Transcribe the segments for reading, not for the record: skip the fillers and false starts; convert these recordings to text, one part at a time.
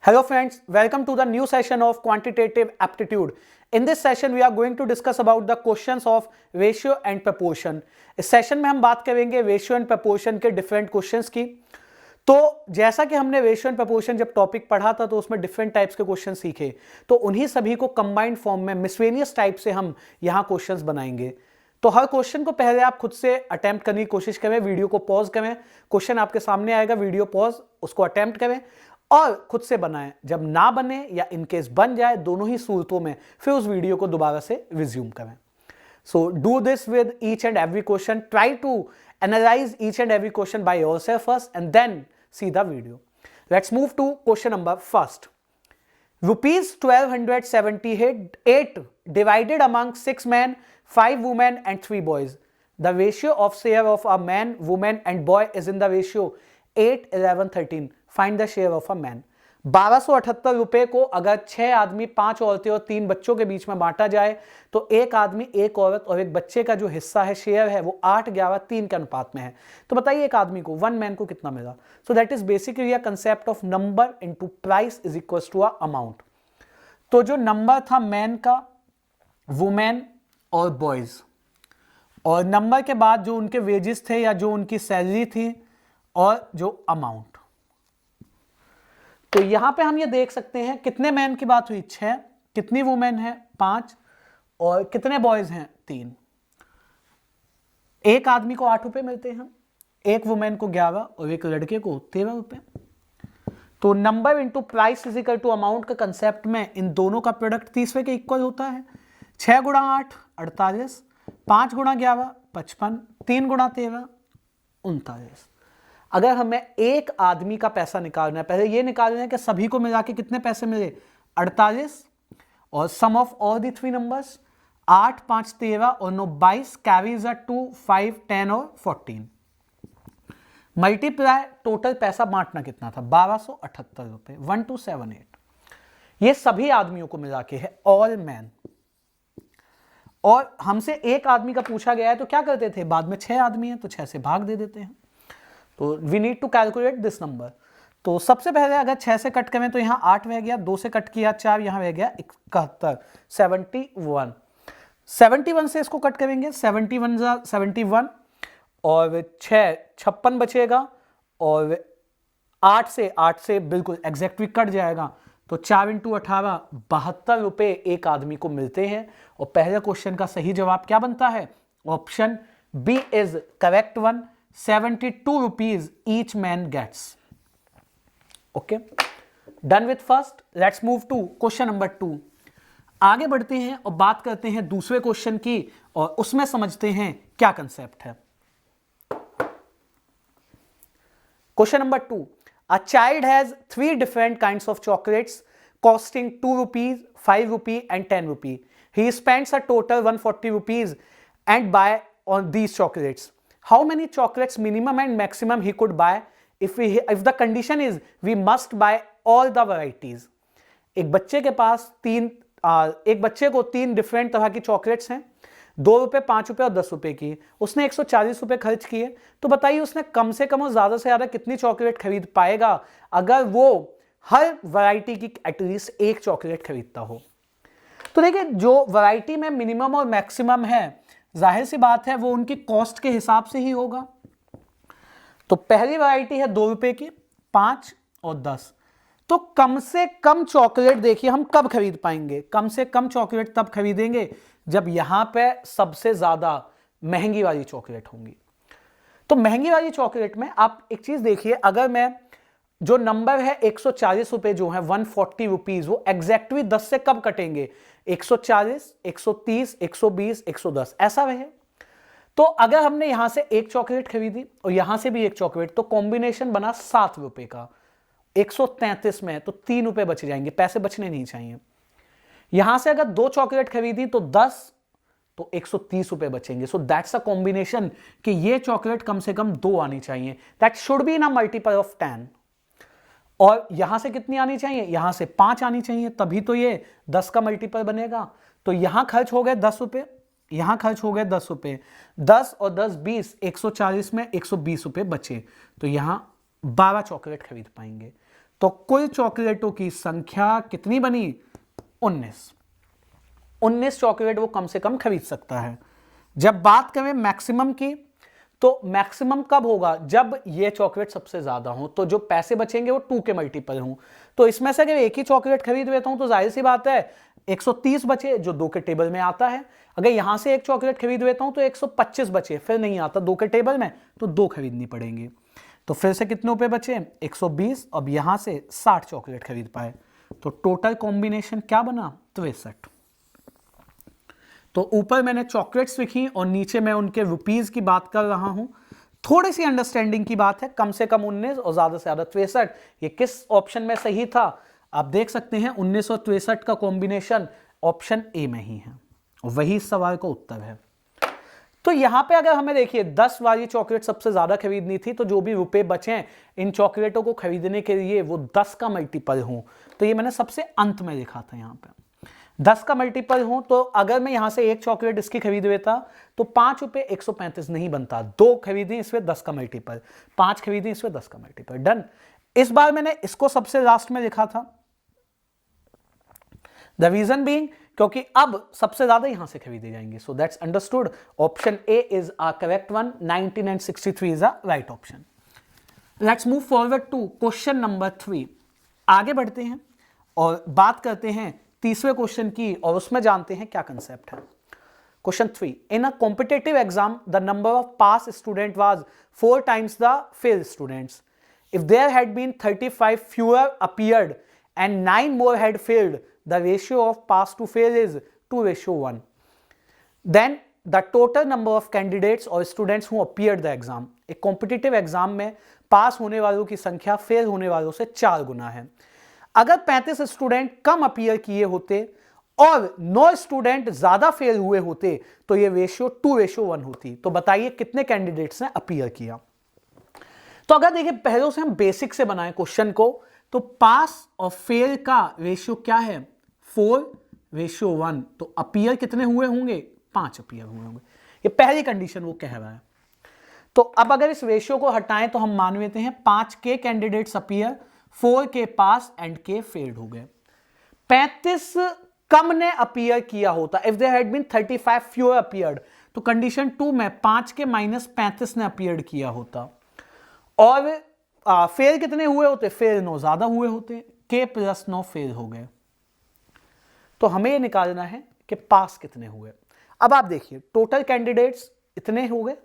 Hello friends, welcome to the new session of quantitative aptitude. In this session we are going to discuss about the questions of ratio and proportion. इस session में हम बात करेंगे ratio and proportion के different questions की। तो जैसा कि हमने रेशियो एंड प्रपोर्शन जब टॉपिक पढ़ा था तो उसमें डिफरेंट टाइप्स के क्वेश्चन सीखे, तो उन्हीं सभी को कंबाइंड फॉर्म में मिसवेनियस टाइप से हम यहाँ क्वेश्चंस बनाएंगे। तो हर क्वेश्चन को पहले आप खुद से अटेम्प्ट करने की कोशिश करें, वीडियो को पॉज करें, क्वेश्चन आपके सामने आएगा, वीडियो पॉज, उसको अटेम्प्ट करें और खुद से बनाएं। जब ना बने या इनकेस बन जाए, दोनों ही सूरतों में फिर उस वीडियो को दोबारा से रिज्यूम करें। So do this with each and every question, try to analyse each and every question by yourself first and then see the video. Let's move to question number first. Rupees 1278 divided among 6 men, 5 women and 3 boys. The ratio of share of a man, woman and boy is in the ratio 8, 11, 13. Find the share of a man. 1278 रुपए को अगर 6 आदमी, 5 औरतें और 3 बच्चों के बीच में बांटा जाए तो एक आदमी, एक औरत और एक बच्चे का जो हिस्सा है, शेयर है, वो 8, 11, 3 के अनुपात में है। तो बताइए एक आदमी को, वन मैन को कितना मिला। So that is basically a concept of number into price is equals to a amount. तो जो नंबर था मैन का, वुमेन और बॉयज, और नंबर के बाद जो उनके वेजेस थे या जो उनकी सैलरी थी और जो अमाउंट। तो यहां पे हम ये देख सकते हैं कितने मैन की बात हुई 6, कितनी वुमेन है 5 और कितने बॉयज हैं 3। एक आदमी को 8 रुपए मिलते हैं, एक वुमेन को 11 और एक लड़के को 13 रुपए। तो number into price is equal to amount का कंसेप्ट में इन दोनों का प्रोडक्ट 30वें के इक्वल होता है। 6 गुणा 8 48, 5 गुणा 11 55, 3 गुणा 13 39। अगर हमें एक आदमी का पैसा निकालना है, पहले ये निकालना है कि सभी को मिला के कितने पैसे मिले 48, और सम ऑफ ऑल दी 3 नंबर्स 8, 5, 13 और 9 22 कैरीज अ 2, 5, 10 और 14। मल्टीप्लाई टोटल पैसा बांटना कितना था 1278 रुपए, 1278। ये सभी आदमियों को मिला के है, ऑल मैन। और हमसे एक आदमी का पूछा गया है तो क्या करते थे, बाद में 6 आदमी है तो 6 से भाग दे देते हैं। तो we need to calculate this number. तो सबसे पहले अगर 6 से कट करें तो यहां 8 रह गया, 2 से कट किया 4, यहां रह गया 71, 71। 71 से इसको कट करेंगे, 71 और 6 56 बचेगा, और 8 से बिल्कुल एग्जैक्टली कट जाएगा। तो 4 इंटू 18 72 रुपए एक आदमी को मिलते हैं। और पहले क्वेश्चन का सही जवाब क्या बनता है, option B is correct one, 72 rupees each man gets. Okay, done with first. Let's move to question number 2. आगे बढ़ते हैं और बात करते हैं दूसरे क्वेश्चन की, और उसमें समझते हैं क्या कंसेप्ट है। Question number 2. A child has 3 different kinds of chocolates costing 2 rupees, 5 rupee and 10 rupee. He spends a total 140 rupees and buy on these chocolates. How many chocolates minimum and maximum he could buy if the condition is we must buy all the varieties? एक बच्चे को 3 different तरह की chocolates हैं, 2 रुपए, 5 रुपए और 10 रुपए की। उसने 140 रुपए खर्च किए। तो बताइए उसने कम से कम और ज्यादा से ज्यादा कितनी चॉकलेट खरीद पाएगा अगर वो हर वैरायटी की एटलीस्ट एक चॉकलेट खरीदता हो। तो देखिए जो वैरायटी में मिनिमम और मैक्सिमम है, जाहिर सी बात है वो उनकी कॉस्ट के हिसाब से ही होगा। तो पहली वैरायटी है 2 रुपए की, 5 और 10। तो कम से कम चॉकलेट देखिए हम कब खरीद पाएंगे, कम से कम चॉकलेट तब खरीदेंगे जब यहां पे सबसे ज्यादा महंगी वाली चॉकलेट होंगी। तो महंगी वाली चॉकलेट में आप एक चीज देखिए, अगर मैं जो नंबर है 140 रुपए जो है 140 रुपीज, वो एग्जैक्टली 10 से कब कटेंगे, 140, 130, 120, 110 ऐसा रहे। तो अगर हमने यहां से एक चॉकलेट खरीदी और यहां से भी एक चॉकलेट, तो कॉम्बिनेशन बना 7 रुपए का। 133 में तो 3 रुपए बच जाएंगे, पैसे बचने नहीं चाहिए। यहां से अगर 2 चॉकलेट खरीदी तो 10, तो 130 रुपए बचेंगे। सो दैट्स अ कॉम्बिनेशन कि ये चॉकलेट कम से कम 2 आनी चाहिए, that should be in a multiple of 10। और यहां से कितनी आनी चाहिए, यहां से 5 आनी चाहिए, तभी तो ये 10 का मल्टीपल बनेगा। तो यहां खर्च हो गए 10 रुपए, यहां खर्च हो गए 10 रुपए, 10 और 10 20, 140 में 120 रुपए बचे। तो यहां 12 चॉकलेट खरीद पाएंगे। तो कुल चॉकलेटों की संख्या कितनी बनी? 19 चॉकलेट वो कम से कम खरीद सकता है। जब बात करें मैक्सिमम की, तो मैक्सिमम कब होगा? जब ये चॉकलेट सबसे ज्यादा हो, तो जो पैसे बचेंगे वो 2 के मल्टीपल हों। तो इसमें से अगर एक ही चॉकलेट खरीद लेता हूं तो जाहिर सी बात है 130 बचे, जो 2 के टेबल में आता है। अगर यहां से एक चॉकलेट खरीद लेता हूं तो 125 बचे, फिर नहीं आता 2 के टेबल में, तो 2 खरीदनी पड़ेंगे। तो फिर से कितने रुपए बचे? 120। अब यहां से 60 चॉकलेट खरीद पाए, तो टोटल कॉम्बिनेशन क्या बना? 63। तो ऊपर मैंने चॉकलेट्स लिखी और नीचे मैं उनके रुपीज की बात कर रहा हूं। थोड़ी सी अंडरस्टैंडिंग की बात है, कम से कम 19 और ज्यादा से ज्यादा 63। ये किस ऑप्शन में सही था? आप देख सकते हैं 19 और 63 का कॉम्बिनेशन ऑप्शन ए में ही है, वही सवाल का उत्तर है। तो यहां पे अगर हमें देखिए 10 वाली चॉकलेट सबसे ज्यादा खरीदनी थी, तो जो भी रुपए बचे इन चॉकलेटों को खरीदने के लिए वो 10 का मल्टीपल हो। तो ये मैंने सबसे अंत में लिखा था, यहां पे 10 का मल्टीपल हो। तो अगर मैं यहां से एक चॉकलेट इसकी खरीद लेता तो 5 रुपए 135 नहीं बनता, 2 खरीदी इसमें 10 का मल्टीपल, 5 खरीदी इसमें 10 का मल्टीपल, डन। इस बार मैंने इसको सबसे लास्ट में लिखा था, द रीजन बीइंग क्योंकि अब सबसे ज्यादा यहां से खरीदे जाएंगे। So that's understood, option A is a correct one, 19 and 63 is a right option. Let's move forward to question number 3। आगे बढ़ते हैं और बात करते हैं तीसरे क्वेश्चन की, और उसमें जानते हैं क्या कंसेप्ट है। Question 3, in a competitive exam the number of pass student was 4 times the fail students. If there had been 35 fewer appeared and 9 more had failed, the ratio of pass to fail is 2:1. Then the total number of candidates or students who appeared the exam. एक competitive exam में पास होने वालों की संख्या fail होने वालों से 4 गुना है। अगर 35 स्टूडेंट कम अपीयर किए होते और 9 स्टूडेंट ज्यादा फेल हुए होते तो ये रेशियो 2:1 होती। तो बताइए कितने कैंडिडेट्स ने अपीयर किया? तो अगर देखिए पहले से हम बेसिक से बनाए क्वेश्चन को, तो पास और फेल का रेशियो क्या है? 4:1। तो अपीयर कितने हुए होंगे? 5 अपीयर हुए होंगे। ये पहली कंडीशन वो कह रहा है। तो अब अगर इस रेशियो को हटाएं तो हम मान लेते हैं 5 के कैंडिडेट्स अपीयर, 4 के पास एंड के फेल्ड हो गए। 35 कम ने अपीयर किया होता, if there had been 35 fewer appeared, तो कंडीशन 2 में 5 के माइनस 35 ने अपीयर किया होता। और फेल कितने हुए होते? फेल 9 ज्यादा हुए होते, के प्लस 9 फेल हो गए। तो हमें ये निकालना है कि पास कितने हुए। अब आप देखिए टोटल कैंडिडेट्स इतने हो गए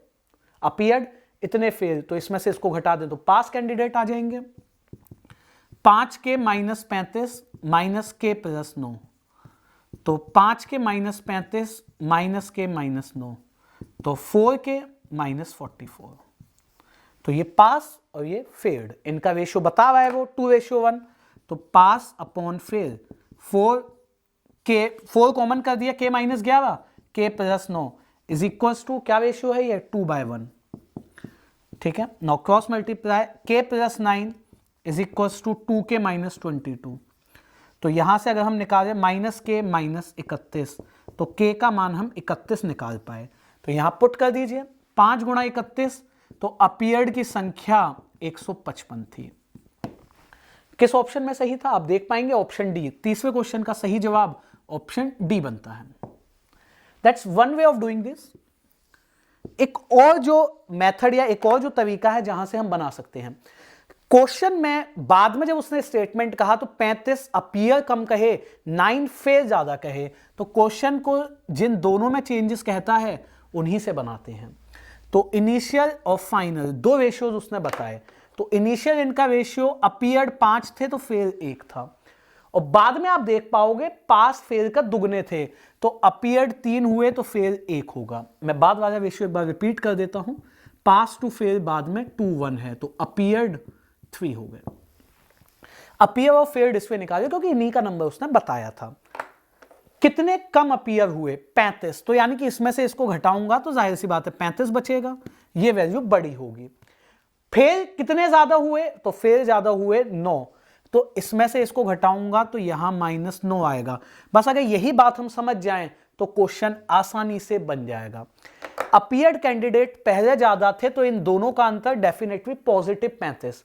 अपीयर्ड, इतने फेल, तो इसमें से इसको घटा दें तो पास कैंडिडेट आ जाएंगे। 5 के माइनस 35 माइनस के प्लस 9, तो 5 के माइनस 35 माइनस के माइनस 9, तो 4 के माइनस 44। तो ये पास और ये फेल्ड, इनका रेशियो बता रहा है वो 2:1। तो पास अपॉन फेल, 4 कॉमन कर दिया, के माइनस 11 के प्लस 9 इज इक्वल टू क्या रेशियो है ये? 2/1। ठीक है, नाउ क्रॉस मल्टीप्लाई, के प्लस 9 इज इक्वल टू 2 के माइनस 22। तो यहां से अगर हम निकालें माइनस के माइनस 31, तो के का मान हम 31 निकाल पाए। तो यहां पुट कर दीजिए 5 गुणा 31, तो अपीयर्ड की संख्या 155 थी। किस ऑप्शन में सही था? आप देख पाएंगे ऑप्शन डी। तीसरे क्वेश्चन का सही जवाब ऑप्शन डी बनता है। That's one way of doing this. एक और जो मेथड या एक और जो तरीका है जहां से हम बना सकते हैं, क्वेश्चन में बाद में जब उसने स्टेटमेंट कहा तो 35 अपीयर कम कहे, 9 फेल ज्यादा कहे, तो क्वेश्चन को जिन दोनों में चेंजेस कहता है उन्हीं से बनाते हैं। तो इनिशियल और फाइनल 2 रेशियोज उसने बताए। तो इनिशियल इनका रेशियो अपीयर्ड 5 थे तो फेल 1 था, और बाद में आप देख पाओगे पास फेल का दुगने थे, तो अपीयर्ड 3 हुए तो फेल 1 होगा। मैं बाद वाला रेशियो एक बार रिपीट कर देता हूं, पास टू फेल बाद में 2:1 है, तो अपीयर्ड 3 हो गए। अपीयर और फेल्ड इसमें निकाले क्योंकि इन्हीं का नंबर उसने बताया था। कितने कम अपीयर हुए? 35, तो यानी कि इसमें से इसको घटाऊंगा तो जाहिर सी बात है 35 बचेगा, ये वैल्यू बड़ी होगी। फेल कितने ज्यादा हुए? तो फेल ज्यादा हुए 9, तो इसमें से इसको घटाऊंगा तो यहां -9 आएगा। बस अगर यही बात हम समझ जाएं तो क्वेश्चन आसानी से बन जाएगा। अपीयर्ड कैंडिडेट पहले ज्यादा थे तो इन दोनों का अंतर डेफिनेटली पॉजिटिव 35।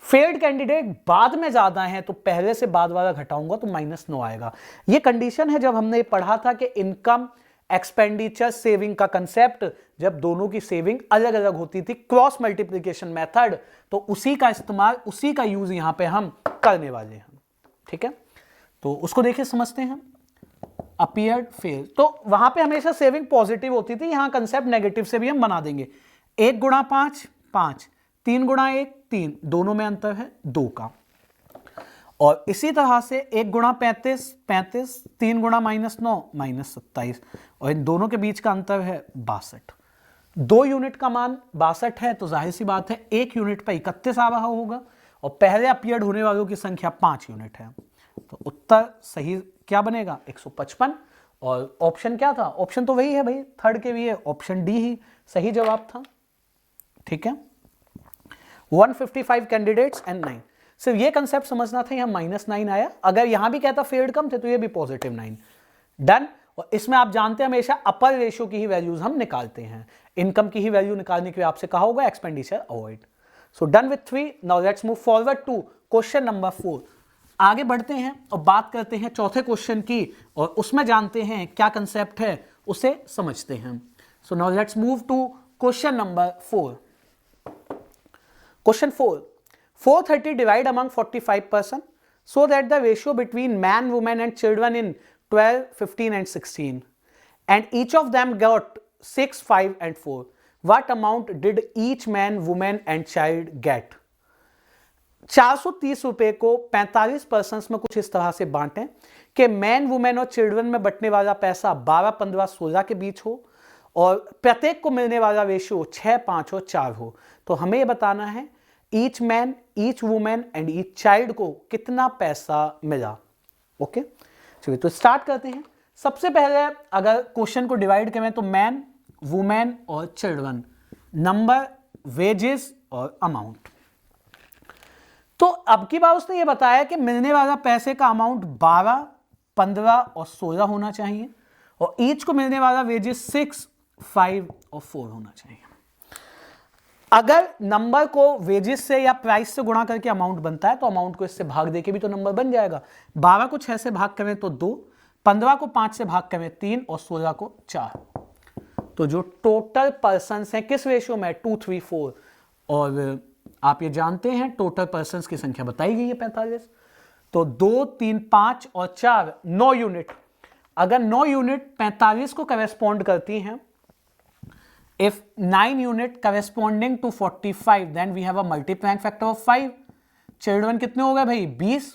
फेल्ड कैंडिडेट बाद में ज्यादा है तो पहले से बाद वाला घटाऊंगा तो -9 आएगा। ये कंडीशन है जब हमने पढ़ा था कि इनकम एक्सपेंडिचर सेविंग का कंसेप्ट, जब दोनों की सेविंग अलग अलग होती थी, क्रॉस मल्टीप्लिकेशन मेथड, तो उसी का इस्तेमाल, उसी का यूज यहां पे हम करने वाले हैं। ठीक है, तो उसको देखिए समझते हैं। अपीयर्ड फेल, तो वहां पे हमेशा सेविंग पॉजिटिव होती थी, यहां कंसेप्ट नेगेटिव से भी हम बना देंगे। 1 गुणा 5 5, 3 गुणा 1 3, दोनों में अंतर है 2 का। और इसी तरह से 1 गुणा 35 35, 3 गुणा -9 -27, और इन दोनों के बीच का अंतर है 62। 2 यूनिट का मान 62 है तो जाहिर सी बात है 1 यूनिट पर 31 आ रहा होगा, और पहले अपीयर्ड होने वालों की संख्या 5 यूनिट है, तो उत्तर सही क्या बनेगा 155। और ऑप्शन क्या था, ऑप्शन तो वही है भाई, थर्ड के भी है, ऑप्शन डी ही सही जवाब था। ठीक है, 155 कैंडिडेट्स एंड 9। सिर्फ ये कंसेप्ट समझना था, यहां -9 आया, अगर यहां भी कहता फेल्ड कम थे तो ये भी +9। डन। और इसमें आप जानते हैं हमेशा अपर रेशियो की ही वैल्यूज हम निकालते हैं, इनकम की ही वैल्यू निकालने के लिए आपसे कहा होगा expenditure avoid. So done with 3। Now let's move forward to question number 4। आगे बढ़ते हैं और बात करते हैं चौथे क्वेश्चन की, और उसमें जानते हैं क्या कंसेप्ट है, उसे समझते हैं। So now let's move to question number 4। Question 4. 430 divide among 45% so that the ratio between man, woman and children in 12, 15 and 16, and each of them got 6, 5 and 4. What amount did each man, woman and child get? 430 रुपए को 45% में कुछ इस तरह से बांटें कि man, women और children में बंटने वाला पैसा 12, 15, 16 के बीच हो, और प्रत्येक को मिलने वाला रेशियो 6, 5 और 4 हो। तो हमें यह बताना है each man, each women and each child को कितना पैसा मिला। ओके, चलिए तो स्टार्ट करते हैं। सबसे पहले अगर क्वेश्चन को डिवाइड करें तो मैन, वुमेन और चिल्ड्रन, नंबर, वेजेस और अमाउंट। तो अब की बार उसने ये बताया कि मिलने वाला पैसे का अमाउंट 12, 15 और 16 होना चाहिए, और ईच को मिलने वाला वेजेस 6, 5 और 4 होना चाहिए। अगर नंबर को वेजेस से या प्राइस से गुणा करके अमाउंट बनता है तो अमाउंट को इससे भाग देके भी तो नंबर बन जाएगा। 12 को 6 से भाग करें तो 2, 15 को 5 से भाग करें 3 और 16 को 4। तो जो टोटल पर्सन्स हैं किस रेशियो में, 2, 3, 4, और आप ये जानते हैं टोटल पर्सन्स की संख्या बताई गई है 45। तो 2, 3, 5 और 4 9 यूनिट। अगर 9 यूनिट 45 को करेस्पॉन्ड करती हैं, if 9 unit corresponding to 45, then we have a multiplying factor of 5. Children कितने हो गए भाई 20,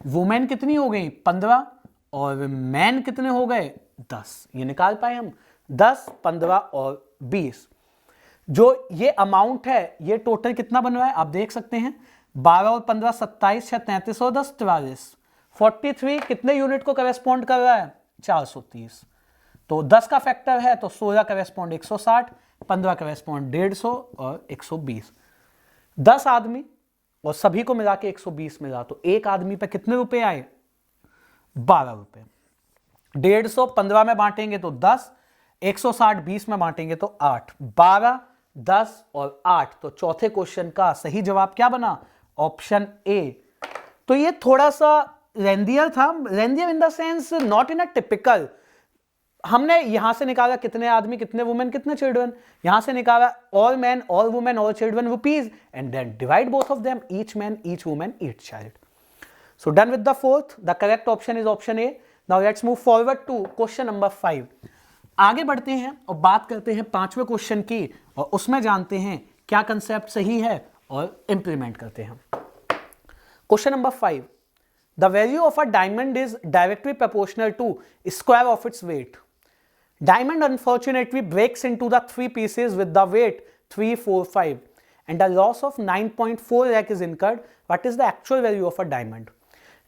वुमेन कितनी हो गई 15, और मैन कितने हो गए 10। ये निकाल पाए हम 10, 15 और 20। जो ये अमाउंट है ये टोटल कितना बन रहा है आप देख सकते हैं, 12 और 15 27, 6 33 और 10 44। 43 कितने यूनिट को करेस्पॉन्ड कर रहा है 430। तो 10 का फैक्टर है तो 16 का रेस्पॉन्ड 160, 15 का रेस्पॉन्ड 150 और 120। 10 आदमी और सभी को मिला के 120 मिला, तो एक आदमी पे कितने रुपए आए 12 रुपए। 150 15 में बांटेंगे तो 10, 160 20 में बांटेंगे तो 8, 12, 10 और 8। तो चौथे क्वेश्चन का सही जवाब क्या बना, ऑप्शन ए। तो ये थोड़ा सा लेंदियर था, lengthier in the sense not in a typical. हमने यहां से निकाला कितने आदमी, कितने वुमेन, कितने चिल्ड्रन, यहां से निकाला all man, all women, all children rupees, and then divide both of them, each man, each women, each child. So done with the fourth, the correct option is option A. Now let's move forward to question number 5। आगे बढ़ते हैं और बात करते हैं पांचवें question की, और उसमें जानते हैं क्या कंसेप्ट सही है और इंप्लीमेंट करते हैं। Question number 5, the value of a diamond is directly proportional to square of its weight. Diamond unfortunately breaks into the 3 pieces with the weight 3, 4, 5 and a loss of 9.4 lakh is incurred. What is the actual value of a diamond?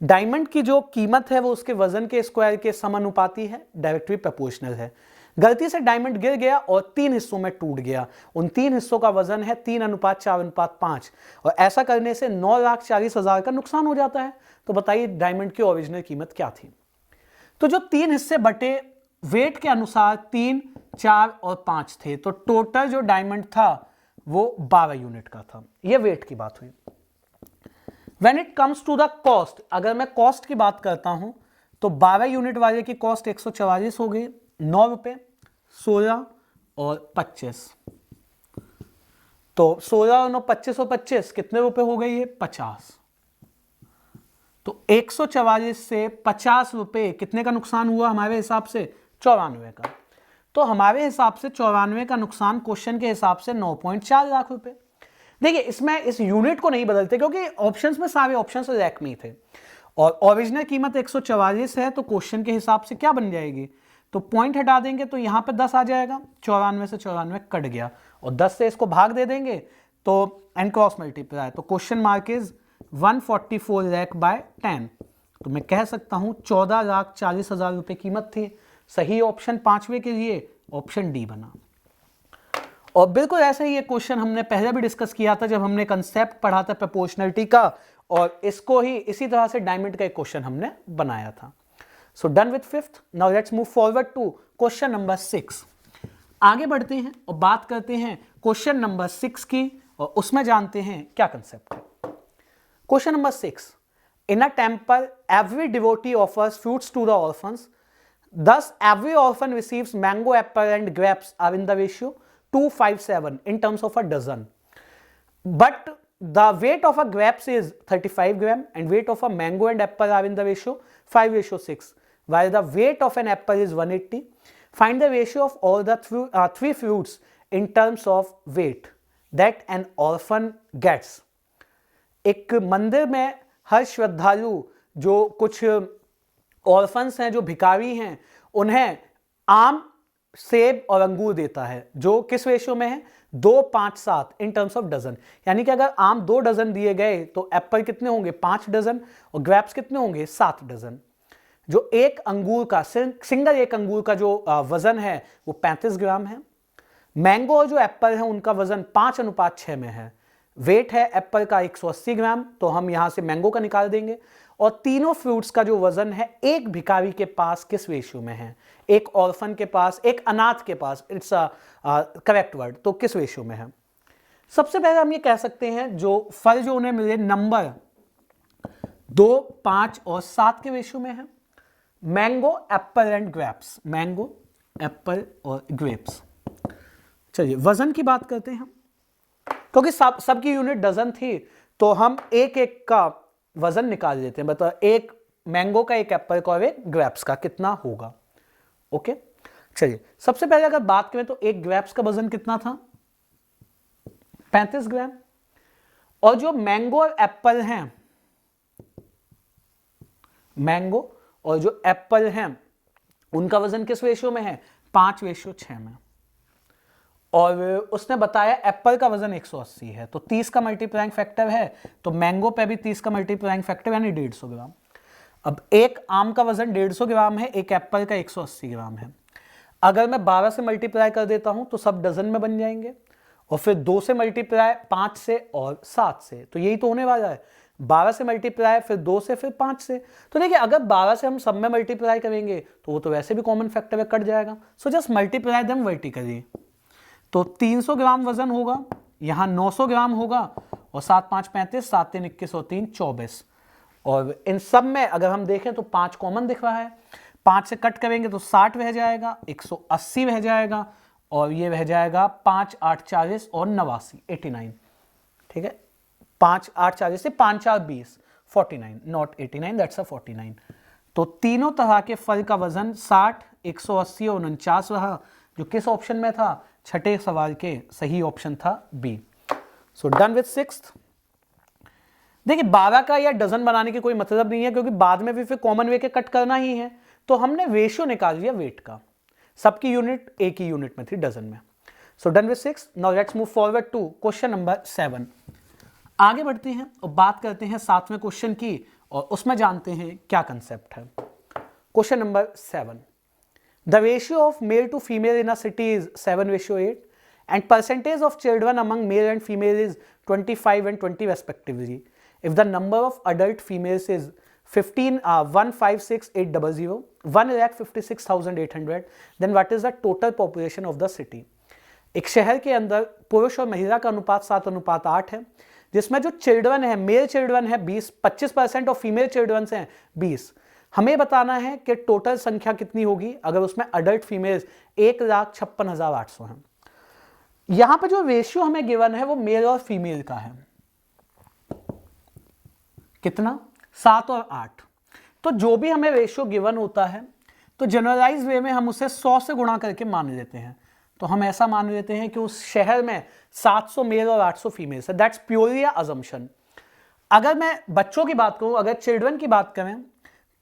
Diamond की जो कीमत है वो उसके वजन के square के समानुपाती है, डायरेक्टली प्रोपोर्शनल है। गलती से डायमंड गिर गया और 3 हिस्सों में टूट गया, उन 3 हिस्सों का वजन है 3:4:5, और ऐसा करने से 9,40,000 का नुकसान हो जाता है। तो बताइए डायमंड की ओरिजिनल कीमत क्या थी। तो जो 3 हिस्से बटे वेट के अनुसार 3, 4 और 5 थे, तो टोटल जो डायमंड था वो 12 यूनिट का था। ये वेट की बात हुई। When it comes to the cost, अगर मैं कॉस्ट की बात करता हूं तो 12 यूनिट वाले की कॉस्ट 144 हो गई, 9 रुपए, 16 और 25। तो 16 और 9 25 और 25 कितने रुपए हो गए? ये 50। तो 144 से 50 रुपए कितने का नुकसान हुआ हमारे हिसाब से? 94 का। तो हमारे हिसाब से 94 का नुकसान क्वेश्चन के हिसाब से 9.4 लाख रुपए। देखिए इसमें इस यूनिट को नहीं बदलते क्योंकि ऑप्शंस में सारे ऑप्शंस रैक में थे और ओरिजिनल कीमत 144 है, तो क्वेश्चन के हिसाब से क्या बन जाएगी? तो पॉइंट हटा देंगे तो यहां पे 10 आ जाएगा, 94 से 94 कट गया और 10 से इसको भाग दे देंगे तो एंड क्रॉस मल्टीप्लाई, तो question mark is 144 lakh by 10। तो मैं कह सकता हूं 14,40,000 रुपए कीमत थी। सही ऑप्शन पांचवे के लिए ऑप्शन डी बना। और बिल्कुल ऐसा ही ये क्वेश्चन हमने पहले भी डिस्कस किया था जब हमने कंसेप्ट पढ़ा था प्रोपोर्शनलिटी का, और इसको ही इसी तरह से डायमंड का एक क्वेश्चन हमने बनाया था। So done with fifth, now let's move forward to question number 6। आगे बढ़ते हैं और बात करते हैं क्वेश्चन नंबर 6 की, और उसमें जानते हैं क्या कंसेप्ट है। Question number 6, in a temple every devotee offers fruits to the orphans, thus every orphan receives mango, apple and grapes are in the ratio 2:5:7 in terms of a dozen, but the weight of a grapes is 35 gram and weight of a mango and apple are in the ratio 5:6, while the weight of an apple is 180. Find the ratio of all the three fruits in terms of weight that an orphan gets. एक मंदिर में हर श्रद्धालु जो कुछ orphans हैं, जो भिखारी हैं, उन्हें आम, सेब और अंगूर देता है, जो किस रेशियो में है? 2, 5, 7 इन टर्म्स ऑफ डजन। यानी कि अगर आम 2 डजन दिए गए तो एप्पल कितने होंगे? 5 डजन, और ग्रेप्स कितने होंगे? 7 डजन। जो एक अंगूर का सिंगल एक अंगूर का जो वजन है वो 35 ग्राम है। मैंगो और जो एप्पल है उनका वजन 5:6 में है। वेट है एप्पल का 180 ग्राम, तो हम यहां से मैंगो का निकाल देंगे। और तीनों फ्रूट्स का जो वजन है एक भिखारी के पास किस रेशियो में है? एक ऑर्फन के पास, एक अनाथ के पास, इट्स अ करेक्ट वर्ड, तो किस रेशियो में है? सबसे पहले हम ये कह सकते हैं जो फल जो उन्हें मिले नंबर 2, 5 और 7 के रेशियो में है। Mango, Apple and grapes, mango, Apple और ग्रेप्स। चलिए वजन की बात करते हैं, क्योंकि सबकी यूनिट डजन थी तो हम एक एक का वजन निकाल लेते हैं। बताओ एक मैंगो का, एक एप्पल का और एक ग्रेप्स का कितना होगा? ओके चलिए सबसे पहले अगर बात करें तो एक ग्रेप्स का वजन कितना था? 35 ग्राम। और जो मैंगो और एप्पल हैं, मैंगो और जो एप्पल हैं उनका वजन किस रेशियो में है? 5:6 में। और उसने बताया एप्पल का वजन 180 है, तो 30 का मल्टीप्लाइंग फैक्टर है, तो मैंगो पे भी 30 का मल्टीप्लाइंग फैक्टर यानी 150 ग्राम। अब एक आम का वजन 150 ग्राम है, एक एप्पल का 180 ग्राम है। अगर मैं 12 से मल्टीप्लाई कर देता हूं तो सब डजन में बन जाएंगे, और फिर 2 से मल्टीप्लाई, 5 से और 7 से, तो यही तो होने वाला है। 12 से मल्टीप्लाई, फिर 2 से, फिर 5 से। तो देखिए अगर 12 से हम सब में मल्टीप्लाई करेंगे तो वो तो वैसे भी कॉमन फैक्टर में कट जाएगा। So just multiply them vertically, तो 300 ग्राम वजन होगा, यहां 900 ग्राम होगा, और 7 5 35, 7 3 21 और 3 24। और इन सब में अगर हम देखें तो 5 कॉमन दिख रहा है, 5 से कट करेंगे तो 60 रह जाएगा, 180 रह जाएगा, और ये रह जाएगा 5 8 40 और 89 89। ठीक है, 5 8 40 से 5 4 20 49, नॉट 89, दैट्स अ 49। तो तीनों तरह के फल का वजन 60, 180 और 49 रहा, जो किस ऑप्शन में था? छठे सवाल के सही ऑप्शन था B. So done with sixth. देखिए 12 का या डजन बनाने की कोई मतलब नहीं है, क्योंकि बाद में भी फिर कॉमन वे के कट करना ही है, तो हमने रेशियो निकाल लिया वेट का। सबकी यूनिट एक ही यूनिट में थी, डजन में। So done with six. Now let's move forward to question number 7। आगे बढ़ते हैं और बात करते हैं 7वें क्वेश्चन की, और उसमें जानते हैं क्या कंसेप्ट है। Question number 7, the ratio of male to female in a city is 7:8 and percentage of children among male and female is 25 and 20 respectively. If the number of adult females is 1,568,000, 1,56,800, then what is the total population of the city? एक शहर के अंदर पुरुष और महिला का अनुपात 7:8 है, जिसमें जो चिल्ड्रन है, मेल चिल्ड्रन है 25% और फीमेल चिल्ड्रन हैं 20। हमें बताना है कि टोटल संख्या कितनी होगी अगर उसमें अडल्ट फीमेल्स 1,56,800 हैं। यहां पर जो रेशियो हमें गिवन है वो मेल और फीमेल का है, कितना, 7 और 8। तो जो भी हमें रेशियो गिवन होता है तो जनरलाइज वे में हम उसे 100 से गुणा करके मान लेते हैं। तो हम ऐसा मान लेते हैं कि उस शहर में 700 मेल और 800 फीमेल्स है। That's purely assumption. अगर मैं बच्चों की बात करूं, अगर चिल्ड्रन की बात करें,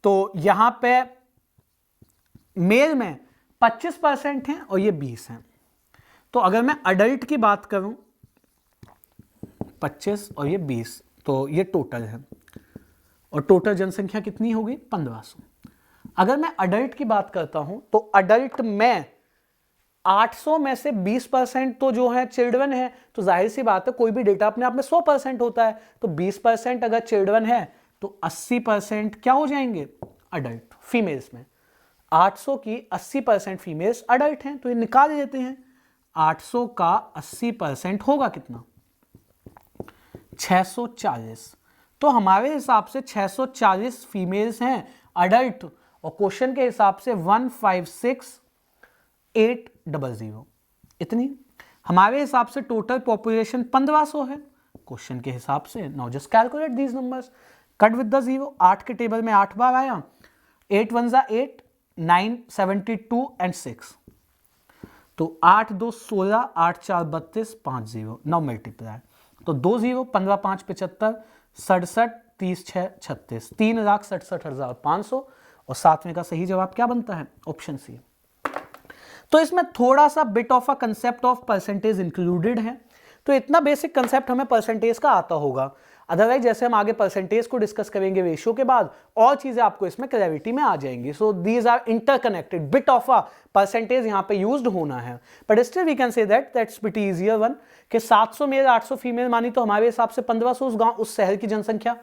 तो यहां पे मेल में 25% हैं और ये 20 हैं। तो अगर मैं अडल्ट की बात करूं 25 और ये 20, तो ये टोटल है और टोटल जनसंख्या कितनी होगी 1500। अगर मैं अडल्ट की बात करता हूं तो अडल्ट में 800 में से 20% तो जो है चिल्ड्रन है, तो जाहिर सी बात है कोई भी डेटा अपने आप में 100% होता है, तो 20% अगर चिल्ड्रन है तो 80% क्या हो जाएंगे अडल्ट फीमेल्स में। 800 की 80% फीमेल्स अडल्ट हैं, तो ये निकाल देते हैं। 800 का 80% होगा कितना 640। तो हमारे हिसाब से 640 फीमेल्स हैं अडल्ट और क्वेश्चन के हिसाब से 156,800 इतनी। हमारे हिसाब से टोटल पॉपुलेशन 1500 है क्वेश्चन के हिसाब से। Now just calculate these numbers, cut with the zero. 8 के टेबल में 8 बार आया, 8 1 जा 8, 9 72 एंड 6, तो 8 2 16, 8 4 32, 5 0। नाउ मल्टीप्लाई, तो 2 0, 15 5 75, 67 30 6 36, 3,67,500 और सातवें का सही जवाब क्या बनता है ऑप्शन सी। तो इसमें थोड़ा सा bit of a concept of percentage included है, तो इतना बेसिक कंसेप्ट हमें परसेंटेज का आता होगा। अदरवाइज जैसे हम आगे परसेंटेज को डिस्कस करेंगे रेशियो के बाद, और चीजें आपको इसमें क्लैरिटी में आ जाएंगी। So these are interconnected, bit of a percentage यहाँ पे यूज्ड होना है, but still we can say that that's pretty easier one कि 700 मेल 800 फीमेल मानी तो हमारे हिसाब से 1500 उस गांव उस शहर की जनसंख्या।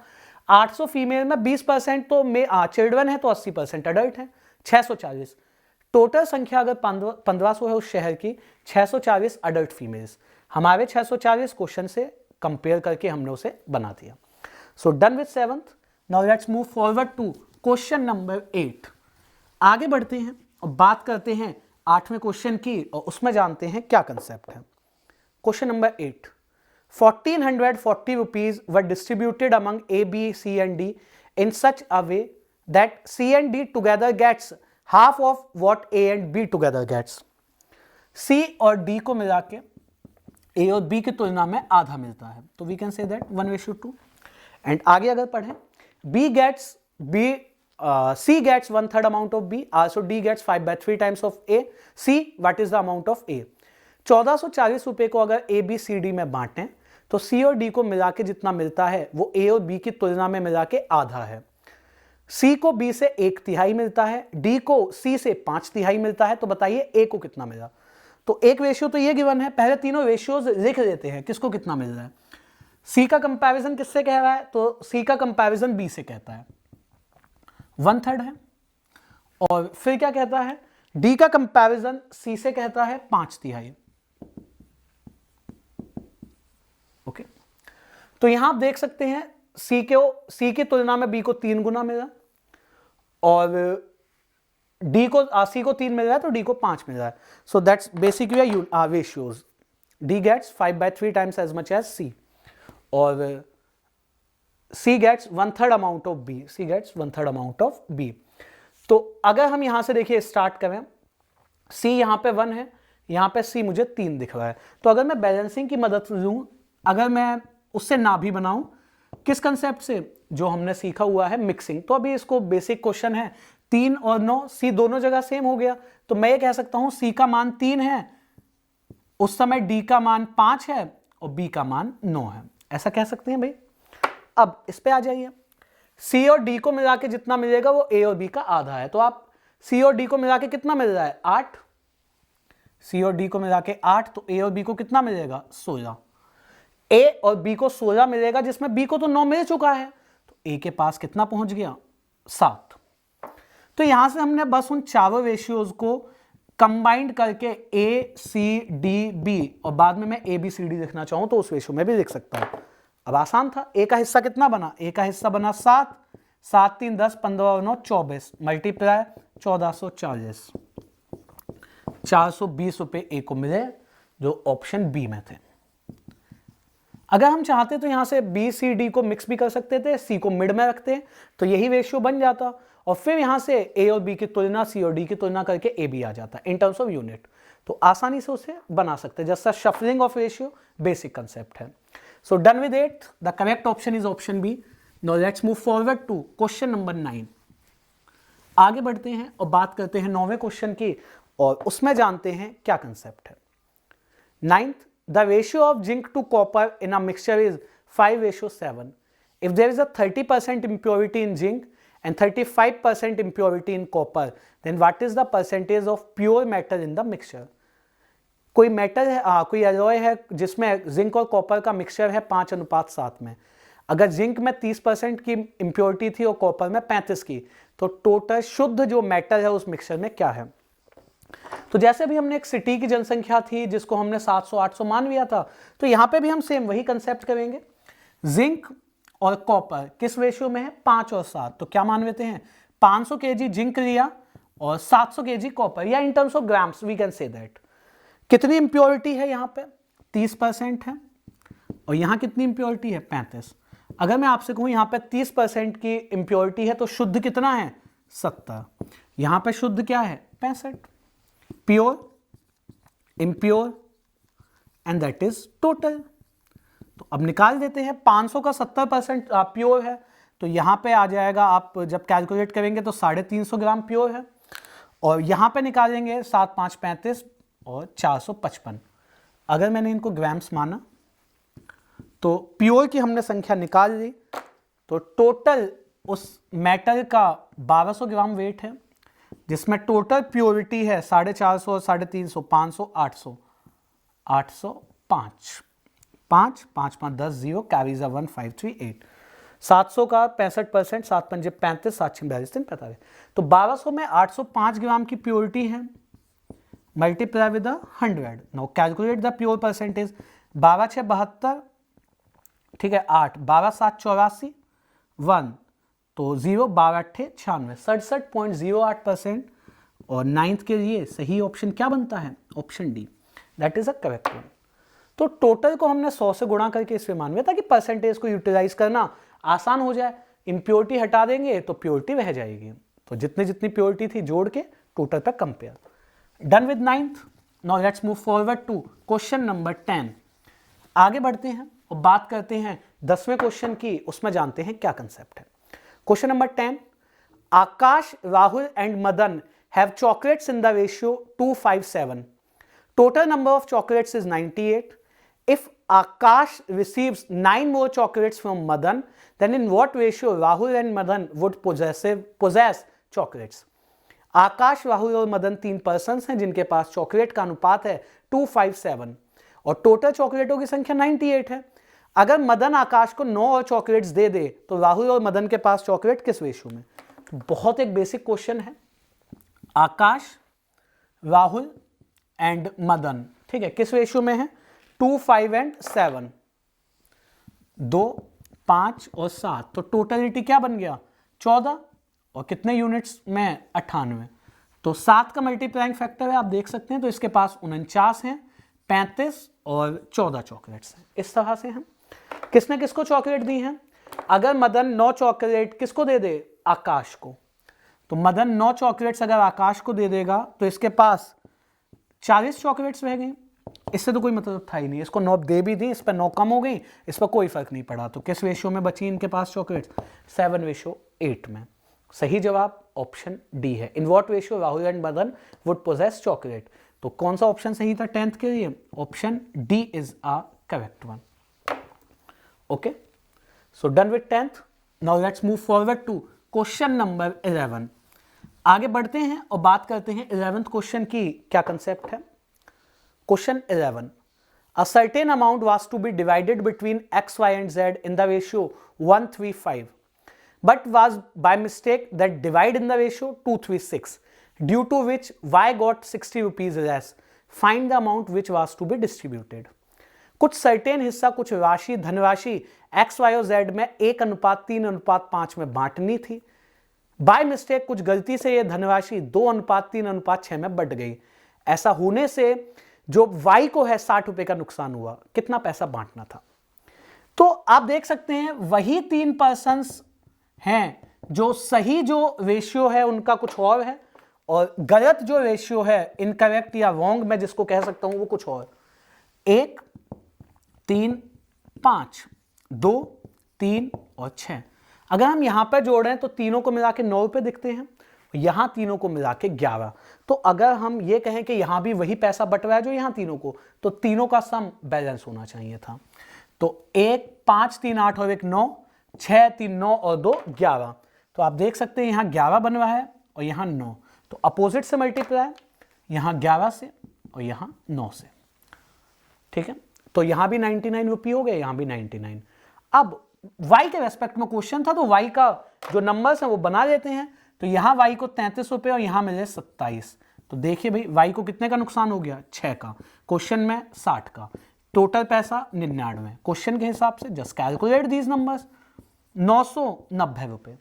800 फीमेल में 20% तो चिल्ड्रन है तो 80% अडल्ट है। 640 टोटल संख्या अगर 1500 है उस शहर की, 640 अडल्ट फीमेल्स। हमारे 640 क्वेश्चन से कंपेयर करके हमने उसे बना दिया। So done with 7th। Now let's move forward to question number 8। आगे बढ़ते हैं और बात करते हैं 8वें क्वेश्चन की और उसमें जानते हैं क्या कंसेप्ट है। Question number 8, 1440 rupees were distributed among A, B, C and D in such a way that C and D together gets half of what A and B together gets. C और D को मिला के A और B की तुलना में आधा मिलता है, तो we can say that 1:2। And आगे अगर पढ़ें, C gets 1/3 amount of B, also D gets 5/3 times of A. C, what is the amount of A? 1440 रुपए को अगर A, B, C, D में बांटें तो C और D को मिला के जितना मिलता है वो A और B की तुलना में मिला के आधा है। C को B से 1/3 मिलता है, D को C से 5/3 मिलता है, तो बताइए A को कितना मिला। तो एक रेशियो तो ये गिवन है, पहले तीनों रेशियोज लिख देते हैं किसको कितना मिल रहा है। C का कंपैरिजन किससे कह रहा है, तो C का कंपैरिजन B से कहता है 1/3 है, और फिर क्या कहता है D का कंपैरिजन C से कहता है 5/3। ओके, तो यहां आप देख सकते हैं C की तुलना में B को 3 गुना मिला और C को 3 मिल रहा है तो D को 5 मिल रहा है। So that's basically ratios. D gets 5/3 times as much as C और C gets 1/3 amount of B. C gets 1/3 amount of B. तो अगर हम यहां से देखिए स्टार्ट करें, C यहां पे 1 है, यहां पे C मुझे 3 दिख रहा है, तो अगर मैं बैलेंसिंग की मदद लूं, अगर मैं उससे ना भी बनाऊं, किस कंसेप्ट से, जो हमने सीखा हुआ है मिक्सिंग। तो अभी इसको बेसिक क्वेश्चन है 3 और 9, C दोनों जगह सेम हो गया, तो मैं ये कह सकता हूं C का मान 3 है, उस समय D का मान 5 है और B का मान 9 है, ऐसा कह सकते हैं भाई। अब इस पे आ जाइए, C और D को मिला के जितना मिलेगा वो A और B का आधा है, तो आप C और D को मिला के कितना मिल रहा है 8, C और D को मिला के 8, तो A और B को कितना मिलेगा 16। A और B को 16 मिलेगा, जिसमें B को तो 9 मिल चुका है, तो A के पास कितना पहुंच गया 7। तो यहां से हमने बस उन चारों रेशियोज को कंबाइंड करके A, C, D, B और बाद में मैं A, B, C, D लिखना चाहूं तो उस रेशियो में भी लिख सकता हूं। अब आसान था, ए का हिस्सा कितना बना, ए का हिस्सा बना 7, 7 3 10, 15 और 9 24, मल्टीप्लाई 1440, 420 रुपए ए को मिले, जो ऑप्शन बी में थे। अगर हम चाहते तो यहां से बी सी डी को मिक्स भी कर सकते थे, सी को मिड में रखते तो यही रेशियो बन जाता, और फिर यहां से ए और बी की तुलना, सी और डी की तुलना करके ए बी आ जाता इन टर्म्स ऑफ यूनिट। तो आसानी से उसे बना सकते हैं, जैसा shuffling of ratio basic concept है। So done with it, the correct option is option B. Now let's move forward to question number 9। आगे बढ़ते हैं और बात करते हैं 9वें क्वेश्चन की, और उसमें जानते हैं क्या कंसेप्ट है। 9th, the ratio of zinc to copper in a mixture is 5:7. If there is a 30% impurity in zinc and 35% impurity in copper, then what is the percentage of pure metal in the mixture? कोई metal है, कोई alloy है जिसमें zinc और copper का mixture है 5:7 में। अगर जिंक में 30% की इंप्योरिटी थी और कॉपर में 35 की, तो टोटल शुद्ध जो मेटल है उस मिक्सचर में क्या है। तो जैसे भी हमने एक सिटी की जनसंख्या थी जिसको हमने 700-800 मान लिया था, तो यहां पे भी हम सेम वही कंसेप्ट करेंगे। जिंक और कॉपर किस रेशियो में है, 5 और 7, तो क्या मान लेते हैं 500 kg जिंक लिया और 700 kg कॉपर, या in terms of grams we can say that. कितनी इंप्योरिटी है यहाँ पे, 30% है, और यहाँ कितनी इंप्योरिटी है, 35। अगर मैं आपसे कहूँ यहाँ पे 30% की इंप्योरिटी है तो शुद्ध कितना है, 70। यहाँ पे शुद्ध क्या है, 65। Pure, impure and that is total. तो अब निकाल देते हैं, 500 का 70% प्योर है, तो यहां पे आ जाएगा, आप जब कैलकुलेट करेंगे तो 350 ग्राम प्योर है, और यहां पे निकालेंगे 7 5 35 और 455। अगर मैंने इनको ग्राम्स माना तो प्योर की हमने संख्या निकाल ली, तो टोटल उस मेटल का 1200 ग्राम वेट है, जिसमें टोटल प्योरिटी है 450 और 350, 500, 800, 805, 5 5 5 10 0 कैरीज अ 1538। 700 का 65%, 7 पंजे 35, 7 6 42 3 45। तो 1200 में 805 ग्राम की प्योरिटी है, multiply with 100। Now calculate the pure percentage. 12 6 72, ठीक है, 8, 12 7 84, 1, तो 0, 12 8 96, 67.08%। और 9th के लिए सही ऑप्शन क्या बनता है, option D, that is a correct one. तो टोटल को हमने 100 से गुणा करके इसमें मान लिया ताकि परसेंटेज को यूटिलाइज करना आसान हो जाए। इंप्योरिटी हटा देंगे तो प्योरिटी रह जाएगी, तो जितनी जितनी प्योरिटी थी जोड़ के टोटल पे compare. Done with 9th। Now let's move forward to question number 10। आगे बढ़ते हैं और बात करते हैं 10वें क्वेश्चन की, उसमें जानते हैं क्या कंसेप्ट है। Question number 10. Akash, Rahul and Madan have chocolates in the ratio 2:7. Total number of chocolates is 98. If Akash receives 9 more chocolates from Madan, then in what ratio Rahul and Madan would possess chocolates? आकाश, राहुल और Madan 3 persons हैं जिनके पास chocolate का अनुपात है 2:7 और total चॉकलेटों की संख्या 98 है। अगर मदन आकाश को 9 और चॉकलेट्स दे दे तो राहुल और मदन के पास चॉकलेट किस रेशियो में। तो बहुत एक बेसिक क्वेश्चन है। आकाश, राहुल एंड मदन, ठीक है, किस रेशियो में है, 2 5 एंड 7, 2 5 और 7, तो टोटलिटी क्या बन गया 14, और कितने यूनिट्स में 98, तो 7 का मल्टीप्लाइंग फैक्टर है, आप देख सकते हैं। तो इसके पास 49 हैं, 35 और 14 चॉकलेट्स हैं। इस तरह से हम किसने किसको चॉकलेट दी है। अगर मदन 9 चॉकलेट किसको दे दे, आकाश को, तो मदन 9 चॉकलेट्स अगर आकाश को दे देगा तो इसके पास 40 चॉकलेट्स रह गई। इससे तो कोई मतलब था ही नहीं, इसको 9 दे भी दी, इस पर 9 कम हो गई, इस पर कोई फर्क नहीं पड़ा। तो किस रेशियो में बची इनके पास चॉकलेट्स, 7:8 में। सही जवाब ऑप्शन डी है। In what ratio Rahul and Madan would possess chocolate. तो कौन सा ऑप्शन सही था 10th के लिए, option D is a correct one. Okay, so done with 10th। Now let's move forward to question number 11। आगे बढ़ते हैं और बात करते हैं 11th क्वेश्चन की क्या कंसेप्ट है। Question 11, a certain amount was to be divided between x, y and z in the ratio 1:3:5, but was by mistake that divide in the ratio 2:3:6, due to which y got 60 rupees less. Find the amount which was to be distributed. कुछ certain हिस्सा, कुछ राशि, धनराशि x Y और Z में 1:3:5 में बांटनी थी। By mistake कुछ गलती से ये धनराशि 2:3:6 में बढ़ गई। ऐसा होने से जो वाई को है 60 रुपए का नुकसान हुआ। कितना पैसा बांटना था? तो आप देख सकते हैं वही 3 पर्सन्स हैं, जो सही जो रेशियो है उनका कुछ और है, और गलत जो रेशियो है, इनकरेक्ट या रॉन्ग मैं जिसको कह सकता हूं, वो कुछ और। 1, 3, 5, 2, 3 और 6। अगर हम यहां पर जोड़ रहे हैं तो तीनों को मिला के 9 रुपए दिखते हैं, यहां तीनों को मिला के 11। तो अगर हम ये कहें कि यहां भी वही पैसा बट रहा है जो यहां तीनों को, तो तीनों का सम बैलेंस होना चाहिए था। तो 1, 5, 3, 8 और 1, 9, 6, 3, 9 और 2, 11। तो आप देख सकते हैं यहां 11 बन रहा है और यहां 9, तो अपोजिट से मल्टीप्लाई, यहां 11 से और यहां 9 से। ठीक है, तो यहां भी 99 रुपये हो गए, यहां भी 99। अब y के रेस्पेक्ट में क्वेश्चन था, तो y का जो नंबर्स हैं वो बना लेते हैं। तो यहां y को 33 रुपये और यहां मिले 27। तो देखिए भाई y को कितने का नुकसान हो गया? 6 का। क्वेश्चन में 60 का। टोटल पैसा 99। क्वेश्चन के हिसाब से जस्ट कैलकुलेट दीज नंबर्स, 990 रुपये।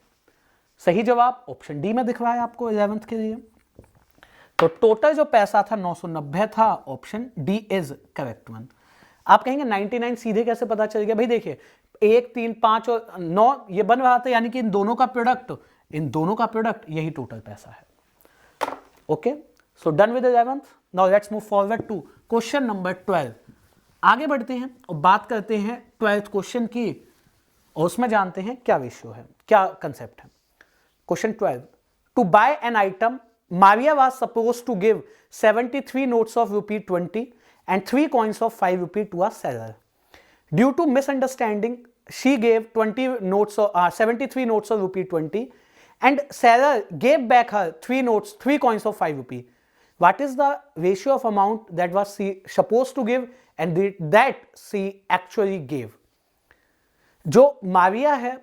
सही जवाब ऑप्शन डी में दिख रहा है आपको 11th के लिए। तो टोटल जो पैसा था 990 था, option D is correct one. आप कहेंगे 99 सीधे कैसे पता चल गया? भाई देखिए 1, 3, 5 और 9 ये बन रहा था, यानी कि इन दोनों का प्रोडक्ट यही टोटल पैसा है। Okay, so done with 11th। Now let's move forward to question number 12। आगे बढ़ते हैं और बात करते हैं 12th क्वेश्चन की, और उसमें जानते हैं क्या रेशियो है, क्या कंसेप्ट है। Question 12, to buy an item Maria was supposed to give 73 notes of ₹20 and 3 coins of ₹5 to a seller. Due to misunderstanding, she gave 73 notes of ₹20 and seller gave back her 3 coins of ₹5. What is the ratio of amount that was she supposed to give and that she actually gave? जो मारिया है